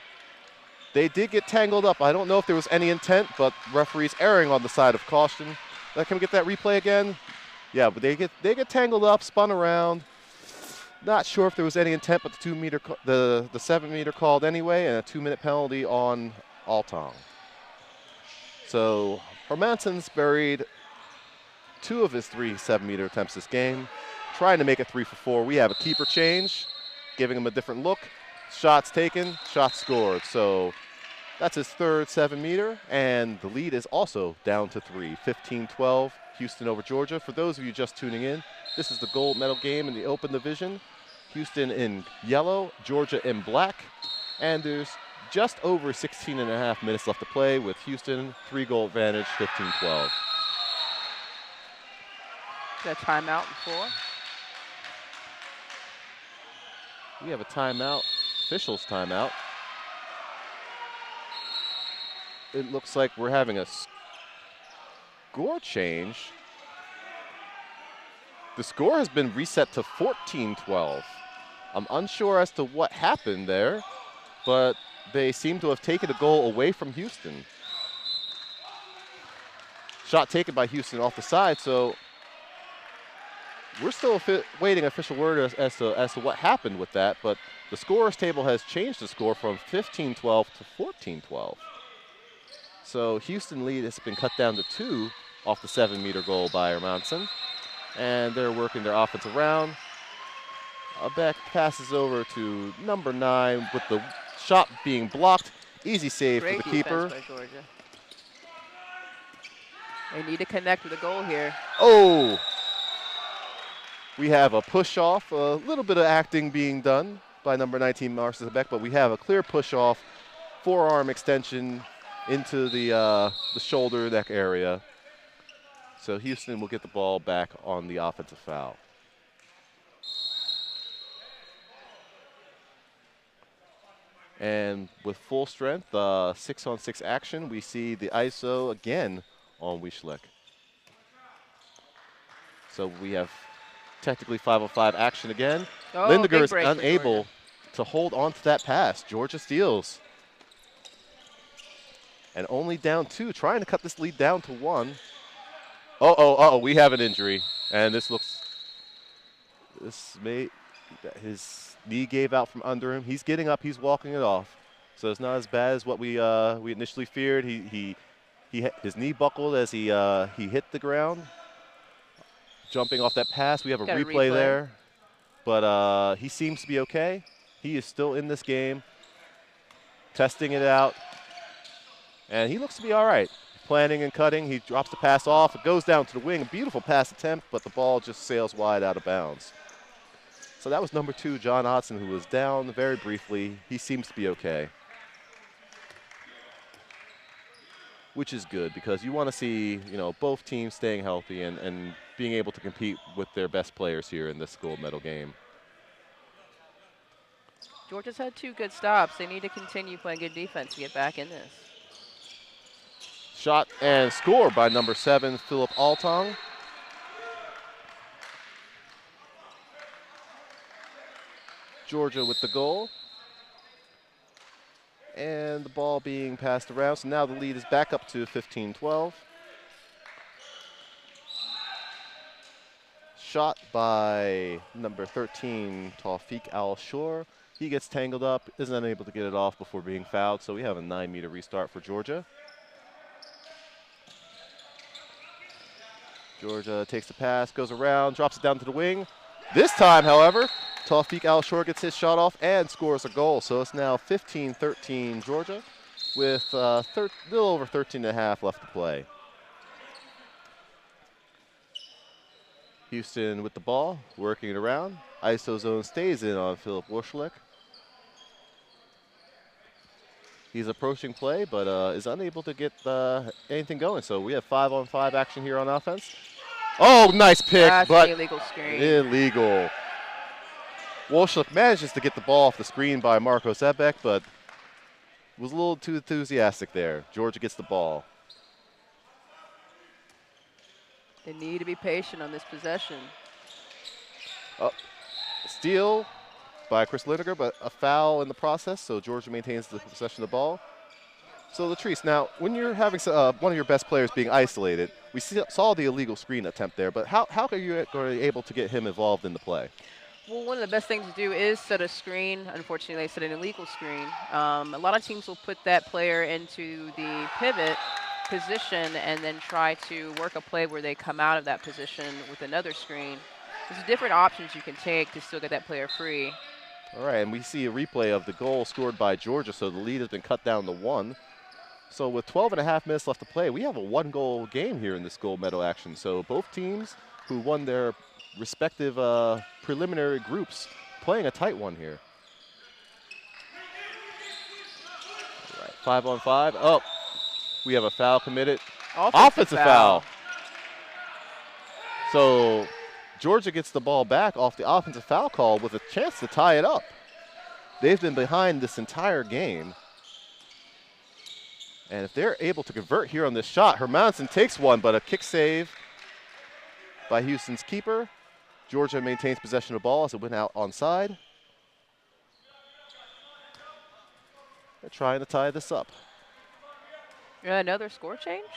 They did get tangled up. I don't know if there was any intent, but referees erring on the side of caution. Can we get that replay again? Yeah, but they get tangled up, spun around. Not sure if there was any intent, but the 7-meter called anyway, and a 2-minute penalty on Altong. So Hermansson's buried 2 of his 3 7-meter attempts this game, trying to make it 3 for 4. We have a keeper change, giving him a different look. Shots taken, shots scored. So that's his 3rd 7-meter, and the lead is also down to 3, 15-12, Houston over Georgia. For those of you just tuning in, this is the gold medal game in the Open Division. Houston in yellow, Georgia in black, and there's just over 16 and a half minutes left to play with Houston 3-goal advantage, 15-12. Got a timeout before. We have a timeout, officials timeout. It looks like we're having a score change. The score has been reset to 14-12. I'm unsure as to what happened there, but they seem to have taken a goal away from Houston. Shot taken by Houston off the side, so we're still waiting official word as to what happened with that, but the scorer's table has changed the score from 15-12 to 14-12. So Houston lead has been cut down to 2 off the 7-meter goal by Hermansson, and they're working their offense around. Beck passes over to number 9 with the shot being blocked. Easy save for the keeper. By Georgia. They need to connect with a goal here. Oh! We have a push-off, a little bit of acting being done by number 19, Marcus Beck, but we have a clear push-off, forearm extension into the shoulder neck area. So Houston will get the ball back on the offensive foul. And with full strength, 6-on-6 action, we see the ISO again on Wieslick. So we have technically 5-on-5 action again. Oh, Lindiger is unable to hold on to that pass. Georgia steals. And only down 2, trying to cut this lead down to 1. We have an injury. And his knee gave out from under him. He's getting up, he's walking it off. So it's not as bad as what we initially feared. His knee buckled as he hit the ground. Jumping off that pass, we have a replay there. But he seems to be okay. He is still in this game, testing it out. And he looks to be all right. Planning and cutting, he drops the pass off. It goes down to the wing, a beautiful pass attempt, but the ball just sails wide out of bounds. So that was number 2, John Hodson, who was down very briefly. He seems to be okay, which is good because you want to see, both teams staying healthy and being able to compete with their best players here in this gold medal game. Georgia's had 2 good stops. They need to continue playing good defense to get back in this. Shot and score by number 7, Philip Altong. Georgia with the goal. And the ball being passed around. So now the lead is back up to 15-12. Shot by number 13, Tawfiq Al-Shor. He gets tangled up, isn't unable to get it off before being fouled. So we have a 9-meter restart for Georgia. Georgia takes the pass, goes around, drops it down to the wing. This time, however, Tawfiq Al-Shor gets his shot off and scores a goal. So it's now 15-13 Georgia with a little over 13 and a half left to play. Houston with the ball, working it around. ISO zone stays in on Philip Wieslick. He's approaching play, but is unable to get anything going. So we have 5-on-5 action here on offense. Oh, nice pick, That's but an illegal screen. Illegal. Wieslick manages to get the ball off the screen by Marcos Ebek, but was a little too enthusiastic there. Georgia gets the ball. They need to be patient on this possession. Oh, steal by Chris Lineker, but a foul in the process, so Georgia maintains the possession of the ball. So Latrice, now when you're having one of your best players being isolated, we saw the illegal screen attempt there, but how are you able to get him involved in the play? Well, one of the best things to do is set a screen. Unfortunately, they set an illegal screen. A lot of teams will put that player into the pivot position and then try to work a play where they come out of that position with another screen. There's different options you can take to still get that player free. All right, and we see a replay of the goal scored by Georgia, so the lead has been cut down to 1. So with 12.5 minutes left to play, we have a 1-goal game here in this gold medal action. So both teams who won their respective preliminary groups playing a tight one here. All right, 5-on-5. Oh, we have a foul committed. Offensive foul. So Georgia gets the ball back off the offensive foul call with a chance to tie it up. They've been behind this entire game. And if they're able to convert here on this shot, Hermansen takes one, but a kick save by Houston's keeper. Georgia maintains possession of the ball as it went out onside. They're trying to tie this up. Another score change?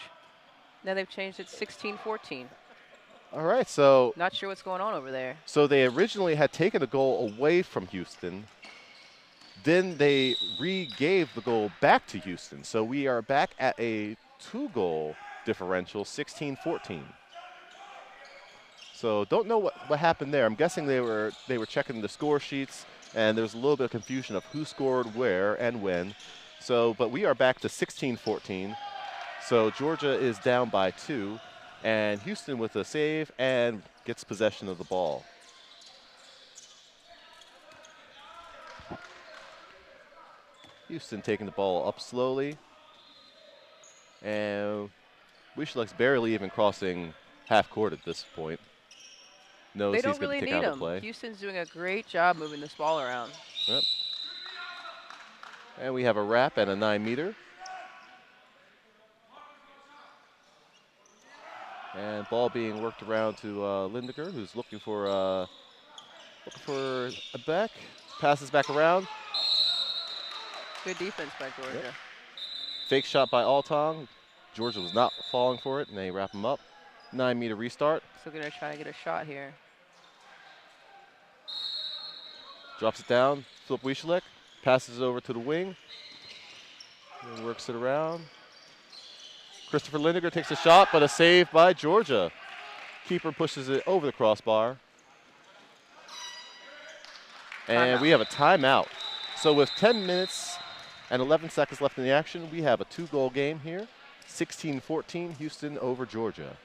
Now they've changed it 16-14. All right, so. Not sure what's going on over there. So they originally had taken a goal away from Houston. Then they re-gave the goal back to Houston. So we are back at a 2-goal differential, 16-14. So don't know what happened there. I'm guessing they were checking the score sheets, and there's a little bit of confusion of who scored where and when. So, but we are back to 16-14. So Georgia is down by 2, and Houston with a save and gets possession of the ball. Houston taking the ball up slowly. And Wishlek's barely even crossing half court at this point. Knows they he's don't going really to kick need out him. the play. Houston's doing a great job moving this ball around. Yep. And we have a wrap and a 9-meter. And ball being worked around to Lindeger, who's looking for a back. Passes back around. Good defense by Georgia. Yep. Fake shot by Altong. Georgia was not falling for it, and they wrap him up. 9-meter restart. Still going to try to get a shot here. Drops it down. Philip Wishlek passes it over to the wing. And works it around. Christopher Lindeger takes a shot, but a save by Georgia. Keeper pushes it over the crossbar. And we have a timeout. So with 10 minutes and 11 seconds left in the action, we have a 2-goal game here. 16-14, Houston over Georgia.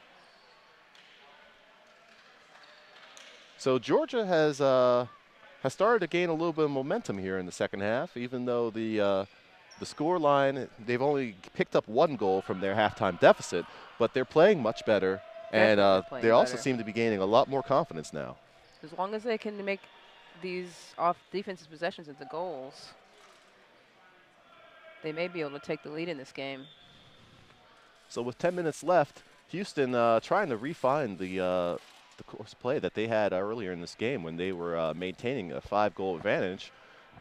So Georgia has started to gain a little bit of momentum here in the second half, even though the score line, they've only picked up 1 goal from their halftime deficit, but they're playing much better, and they also seem to be gaining a lot more confidence now. As long as they can make these off defensive possessions into goals, they may be able to take the lead in this game. So with 10 minutes left, Houston trying to refine the course play that they had earlier in this game when they were maintaining a 5-goal advantage.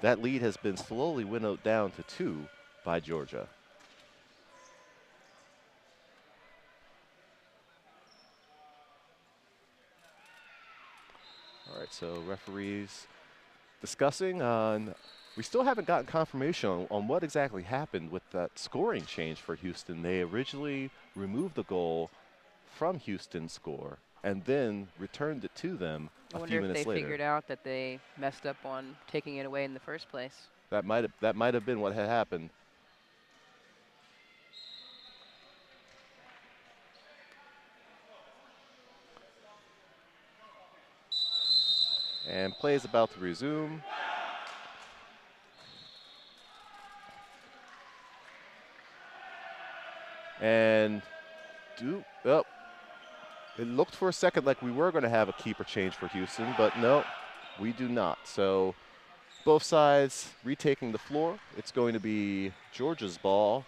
That lead has been slowly winnowed down to 2 by Georgia. All right, so referees discussing on. We still haven't gotten confirmation on what exactly happened with that scoring change for Houston. They originally removed the goal from Houston's score and then returned it to them a few minutes later. I wonder if they figured out that they messed up on taking it away in the first place. That might have been what had happened. And play is about to resume. And it looked for a second like we were going to have a keeper change for Houston, but no, we do not. So both sides retaking the floor. It's going to be Georgia's ball,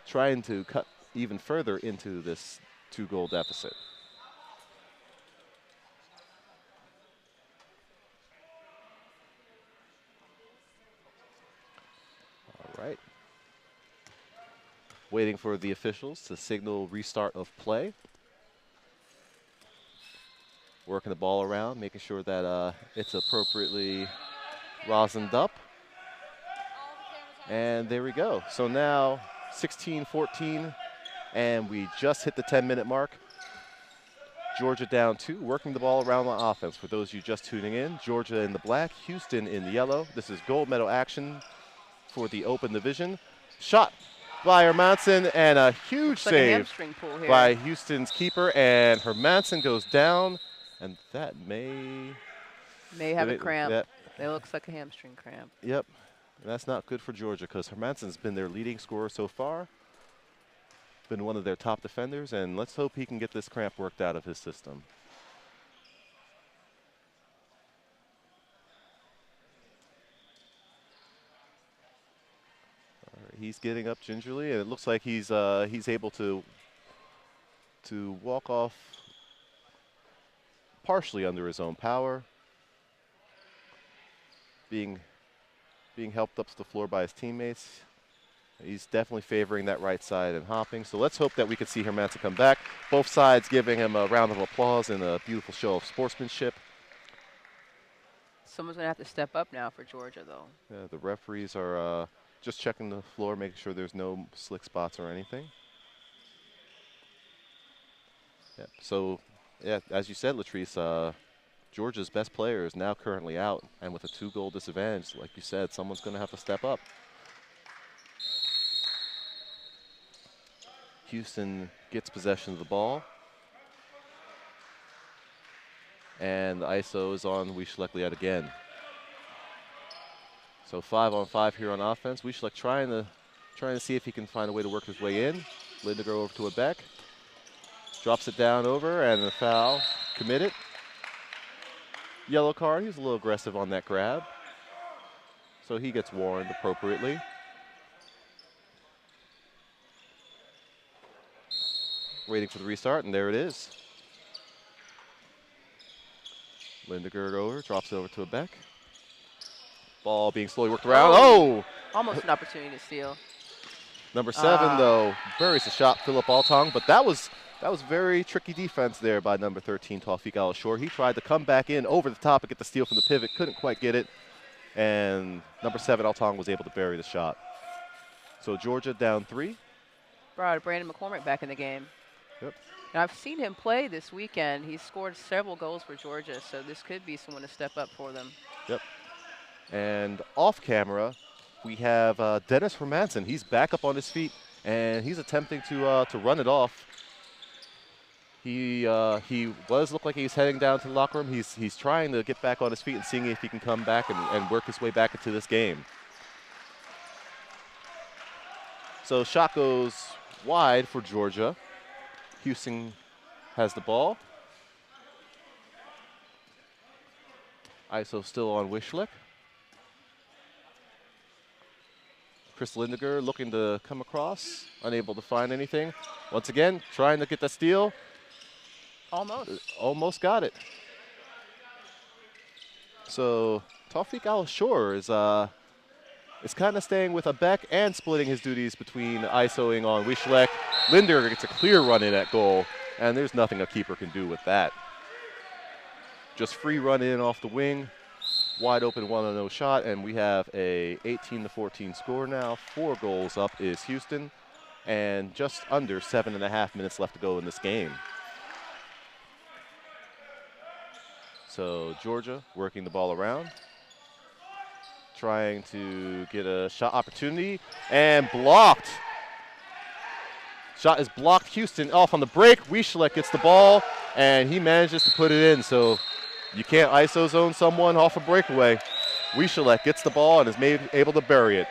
trying to cut even further into this 2-goal deficit. right. Waiting for the officials to signal restart of play. Working the ball around, making sure that it's appropriately rosined up. And there we go. So now 16-14, and we just hit the 10-minute mark. Georgia down 2, working the ball around on offense. For those of you just tuning in, Georgia in the black, Houston in the yellow. This is gold medal action for the Open Division. Shot by Hermansen, and a huge save by Houston's keeper, and Hermansen goes down, and that may have a cramp. Yep. It looks like a hamstring cramp. Yep. And that's not good for Georgia because Hermansen's been their leading scorer so far. Been one of their top defenders, and let's hope he can get this cramp worked out of his system. All right, he's getting up gingerly, and it looks like he's able to walk off partially under his own power, being helped up to the floor by his teammates. He's definitely favoring that right side and hopping. So let's hope that we can see Hermansen come back. Both sides giving him a round of applause and a beautiful show of sportsmanship. Someone's going to have to step up now for Georgia, though. Yeah, the referees are just checking the floor, making sure there's no slick spots or anything. Yeah, so, yeah, as you said, Latrice, Georgia's best player is now currently out. And with a 2-goal disadvantage, like you said, someone's going to have to step up. Houston gets possession of the ball. And the ISO is on Wiesleck yet again. So 5-on-5 here on offense. Wiesleck trying to see if he can find a way to work his way in. Lindiger over to a Beck. Drops it down over, and the foul committed. Yellow card. He was a little aggressive on that grab. So he gets warned appropriately. Waiting for the restart, and there it is. Lindiger over, drops it over to a Beck. Ball being slowly worked around. Oh! Almost an opportunity to steal. Number 7, though, buries the shot, Philip Altong, but that was very tricky defense there by number 13, Taufik Al-Ashor. He tried to come back in over the top and get the steal from the pivot, couldn't quite get it, and number 7, Altong, was able to bury the shot. So Georgia down 3. Brought Brandon McCormick back in the game. Yep. Now, I've seen him play this weekend. He's scored several goals for Georgia, so this could be someone to step up for them. Yep. And off camera, we have Dennis Hermansen. He's back up on his feet, and he's attempting to run it off. He looked like he's heading down to the locker room. He's trying to get back on his feet and seeing if he can come back and work his way back into this game. So shot goes wide for Georgia. Houston has the ball. ISO still on Wiesleck. Chris Lindiger looking to come across, unable to find anything. Once again, trying to get the steal. Almost got it. So Taufik Al-Ashor is kind of staying with a Beck and splitting his duties between ISOing on Wiesleck. Lindiger gets a clear run in at goal, and there's nothing a keeper can do with that. Just free run in off the wing, wide open 1-0 shot, and we have a 18-14 score now. 4 goals up is Houston, and just under 7.5 minutes left to go in this game. So Georgia working the ball around, trying to get a shot opportunity, and blocked. Shot is blocked. Houston off on the break. Wiesleck gets the ball, and he manages to put it in. So you can't ISO zone someone off a breakaway. Wiesleck gets the ball and is able to bury it.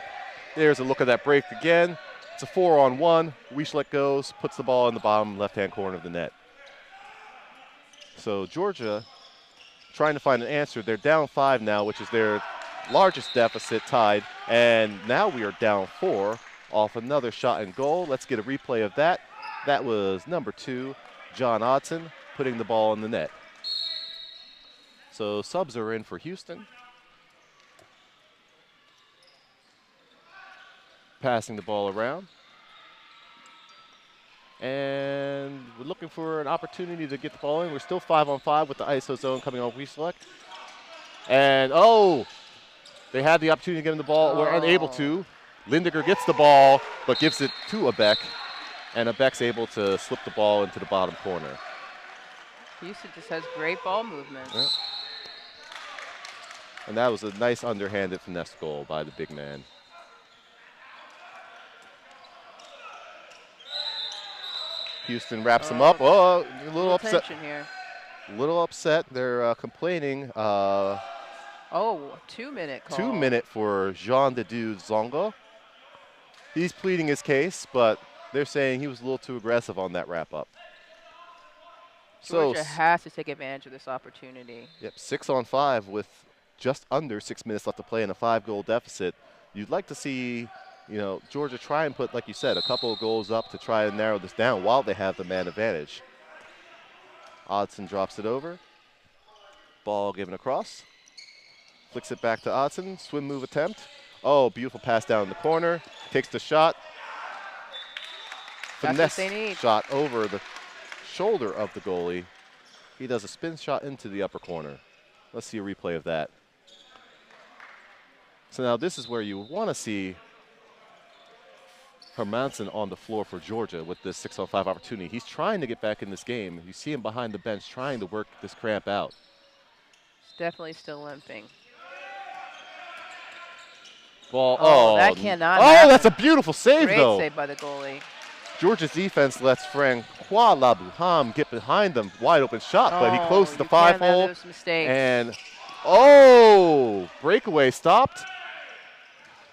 There's a look at that break again. It's a 4-on-1. Wiesleck goes, puts the ball in the bottom left-hand corner of the net. So Georgia trying to find an answer. They're down 5 now, which is their largest deficit, tied, and now we are down 4 off another shot and goal. Let's get a replay of that. That was number 2, John Odson, putting the ball in the net. So subs are in for Houston. passing the ball around. And we're looking for an opportunity to get the ball in. We're still 5-on-5 with the ISO zone coming off Wiesleck. And, oh, they had the opportunity to get him the ball. We're unable to. Lindiger gets the ball, but gives it to Abeck. And Abeck's able to slip the ball into the bottom corner. Houston just has great ball movement. Yeah. And that was a nice underhanded finesse goal by the big man. Houston wraps him up. Oh, a little upset. Here. A little upset. They're complaining. 2-minute call. 2 minute for Jean de Dieu Zongo. He's pleading his case, but they're saying he was a little too aggressive on that wrap up. Georgia has to take advantage of this opportunity. Yep, 6-on-5 with just under 6 minutes left to play in a 5-goal deficit. You'd like to see, Georgia try and put, like you said, a couple of goals up to try and narrow this down while they have the man advantage. Odson drops it over. Ball given across. Flicks it back to Odson. Swim move attempt. Oh, beautiful pass down in the corner. Takes the shot. That's what they need. Shot over the shoulder of the goalie. He does a spin shot into the upper corner. Let's see a replay of that. So now this is where you want to see Hermansen on the floor for Georgia with this 6-on-5 opportunity. He's trying to get back in this game. You see him behind the bench trying to work this cramp out. He's definitely still limping. Ball. Oh, that cannot happen. That's a beautiful save, though. Great save by the goalie. Georgia's defense lets Francois Labuham get behind them. Wide open shot, but he closes the 5-hole. And, breakaway stopped.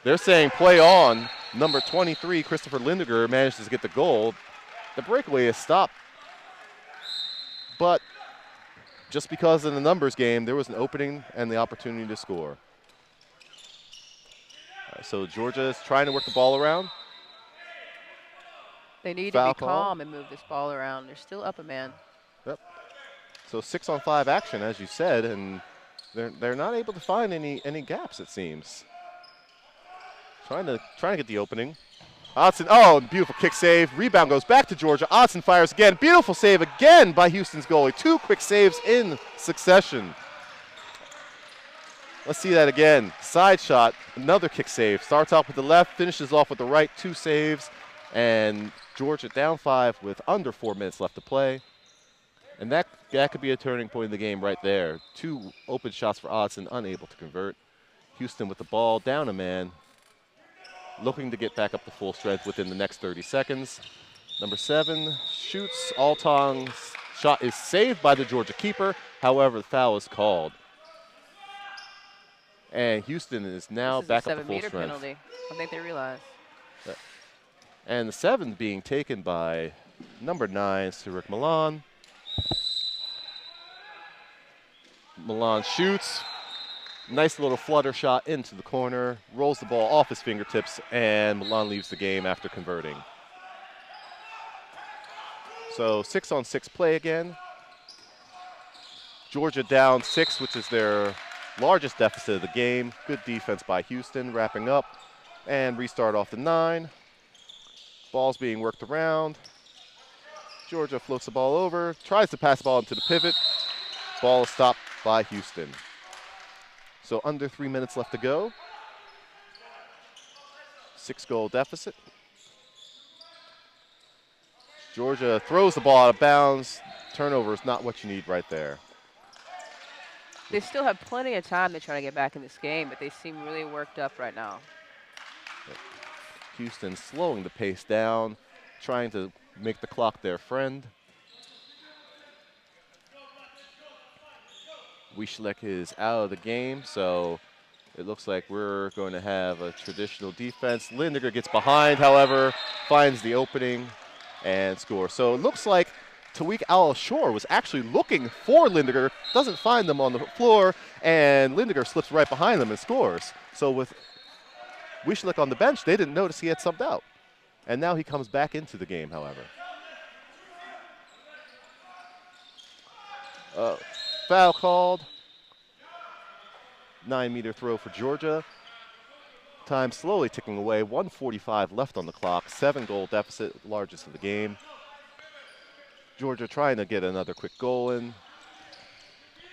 They're saying play on. Number 23, Christopher Lindiger, manages to get the goal. The breakaway is stopped. But just because in the numbers game, there was an opening and the opportunity to score. All right, so Georgia is trying to work the ball around. They need to be calm and move this ball around. They're still up a man. Yep. So 6-on-5 action, as you said, and they're not able to find any gaps, it seems. Trying to get the opening. Odson, beautiful kick save. Rebound goes back to Georgia. Odson fires again. Beautiful save again by Houston's goalie. 2 quick saves in succession. Let's see that again. Side shot, another kick save. Starts off with the left, finishes off with the right. 2 saves. And Georgia down 5 with under 4 minutes left to play. And that could be a turning point in the game right there. 2 open shots for Odson, unable to convert. Houston with the ball, down a man. Looking to get back up to full strength within the next 30 seconds. Number 7 shoots. Altong's shot is saved by the Georgia keeper. However, the foul is called. And Houston is now back up to full strength. Penalty. I think they realize. And the 7th being taken by number 9, Cedric Milan. Milan shoots. Nice little flutter shot into the corner. Rolls the ball off his fingertips, and Milan leaves the game after converting. So 6-on-6 play again. Georgia down 6, which is their largest deficit of the game. Good defense by Houston, wrapping up. And restart off the 9. Ball's being worked around. Georgia floats the ball over, tries to pass the ball into the pivot. Ball is stopped by Houston. So under 3 minutes left to go. 6-goal deficit. Georgia throws the ball out of bounds. Turnover is not what you need right there. They still have plenty of time to try to get back in this game, but they seem really worked up right now. Houston slowing the pace down, trying to make the clock their friend. Wiesleck is out of the game, so it looks like we're going to have a traditional defense. Lindiger gets behind, however, finds the opening and scores. So it looks like Tawik Al-Ashur was actually looking for Lindiger, doesn't find them on the floor, and Lindiger slips right behind them and scores. So with Wiesleck on the bench, they didn't notice he had subbed out. And now he comes back into the game, however. Foul called. 9-meter throw for Georgia. Time slowly ticking away, 1:45 left on the clock, 7-goal deficit, largest of the game. Georgia trying to get another quick goal in.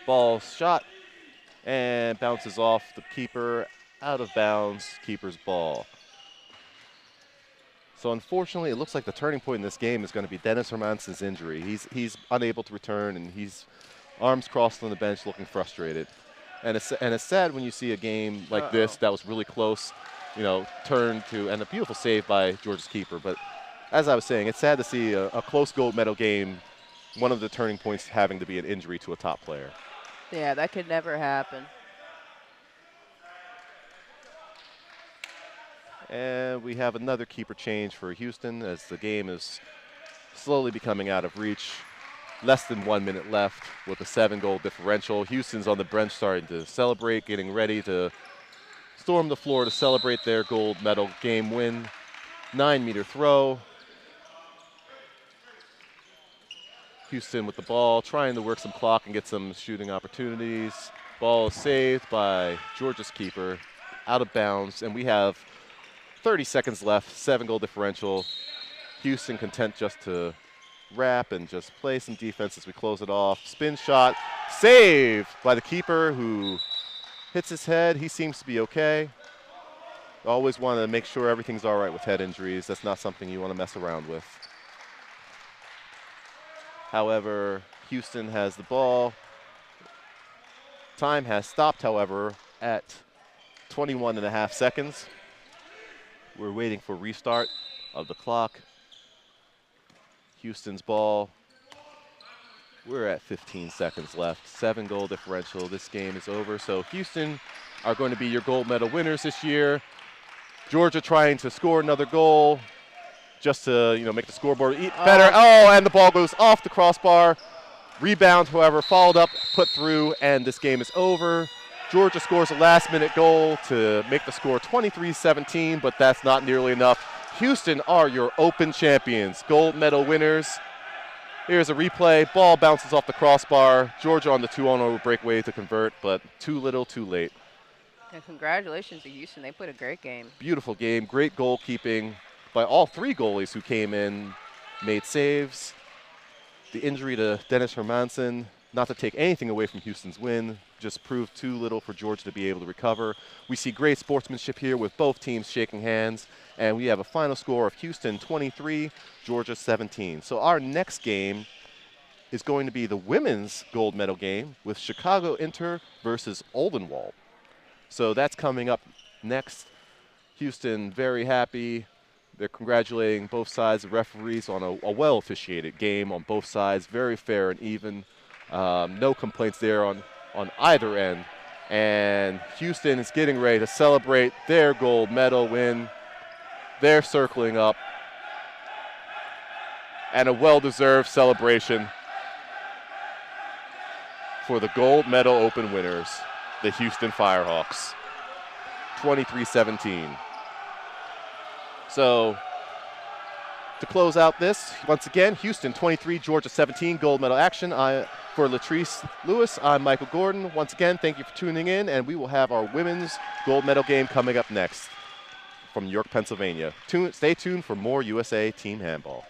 Ball shot and bounces off the keeper, out of bounds, keeper's ball. So unfortunately, it looks like the turning point in this game is going to be Dennis Hermansen's injury. He's unable to return, and he's arms crossed on the bench looking frustrated. And it's sad when you see a game like this that was really close, turn to, and a beautiful save by Georgia's keeper. But as I was saying, it's sad to see a close gold medal game, one of the turning points having to be an injury to a top player. Yeah, that could never happen. And we have another keeper change for Houston as the game is slowly becoming out of reach. Less than 1 minute left with a 7-goal differential. Houston's on the bench starting to celebrate, getting ready to storm the floor to celebrate their gold medal game win. 9-meter throw. Houston with the ball, trying to work some clock and get some shooting opportunities. Ball is saved by Georgia's keeper, out of bounds, and we have 30 seconds left, 7-goal differential. Houston content just to wrap and just play some defense as we close it off. Spin shot, saved by the keeper who hits his head. He seems to be okay. Always want to make sure everything's all right with head injuries. That's not something you want to mess around with. However, Houston has the ball. Time has stopped, however, at 21.5 seconds. We're waiting for restart of the clock. Houston's ball. We're at 15 seconds left. 7-goal differential. This game is over. So Houston are going to be your gold medal winners this year. Georgia trying to score another goal just to make the scoreboard better. Oh, and the ball goes off the crossbar. Rebound, however, followed up, put through, and this game is over. Georgia scores a last-minute goal to make the score 23-17, but that's not nearly enough. Houston are your Open champions, gold medal winners. Here's a replay. Ball bounces off the crossbar. Georgia on the 2-0 breakaway to convert, but too little, too late. And congratulations to Houston. They played a great game. Beautiful game. Great goalkeeping by all three goalies who came in, made saves. The injury to Dennis Hermansen, not to take anything away from Houston's win, just proved too little for Georgia to be able to recover. We see great sportsmanship here with both teams shaking hands, and we have a final score of Houston 23, Georgia 17. So our next game is going to be the women's gold medal game with Chicago Inter versus Oldenwald. So that's coming up next. Houston very happy. They're congratulating both sides, the referees, on a well-officiated game on both sides, very fair and even. No complaints there on either end. And Houston is getting ready to celebrate their gold medal win. They're circling up. And a well-deserved celebration for the gold medal Open winners, the Houston Firehawks, 23-17. So to close out this, once again, Houston 23, Georgia 17, gold medal action. For Latrice Lewis, I'm Michael Gordon. Once again, thank you for tuning in, and we will have our women's gold medal game coming up next from York, Pennsylvania. Stay tuned for more USA Team Handball.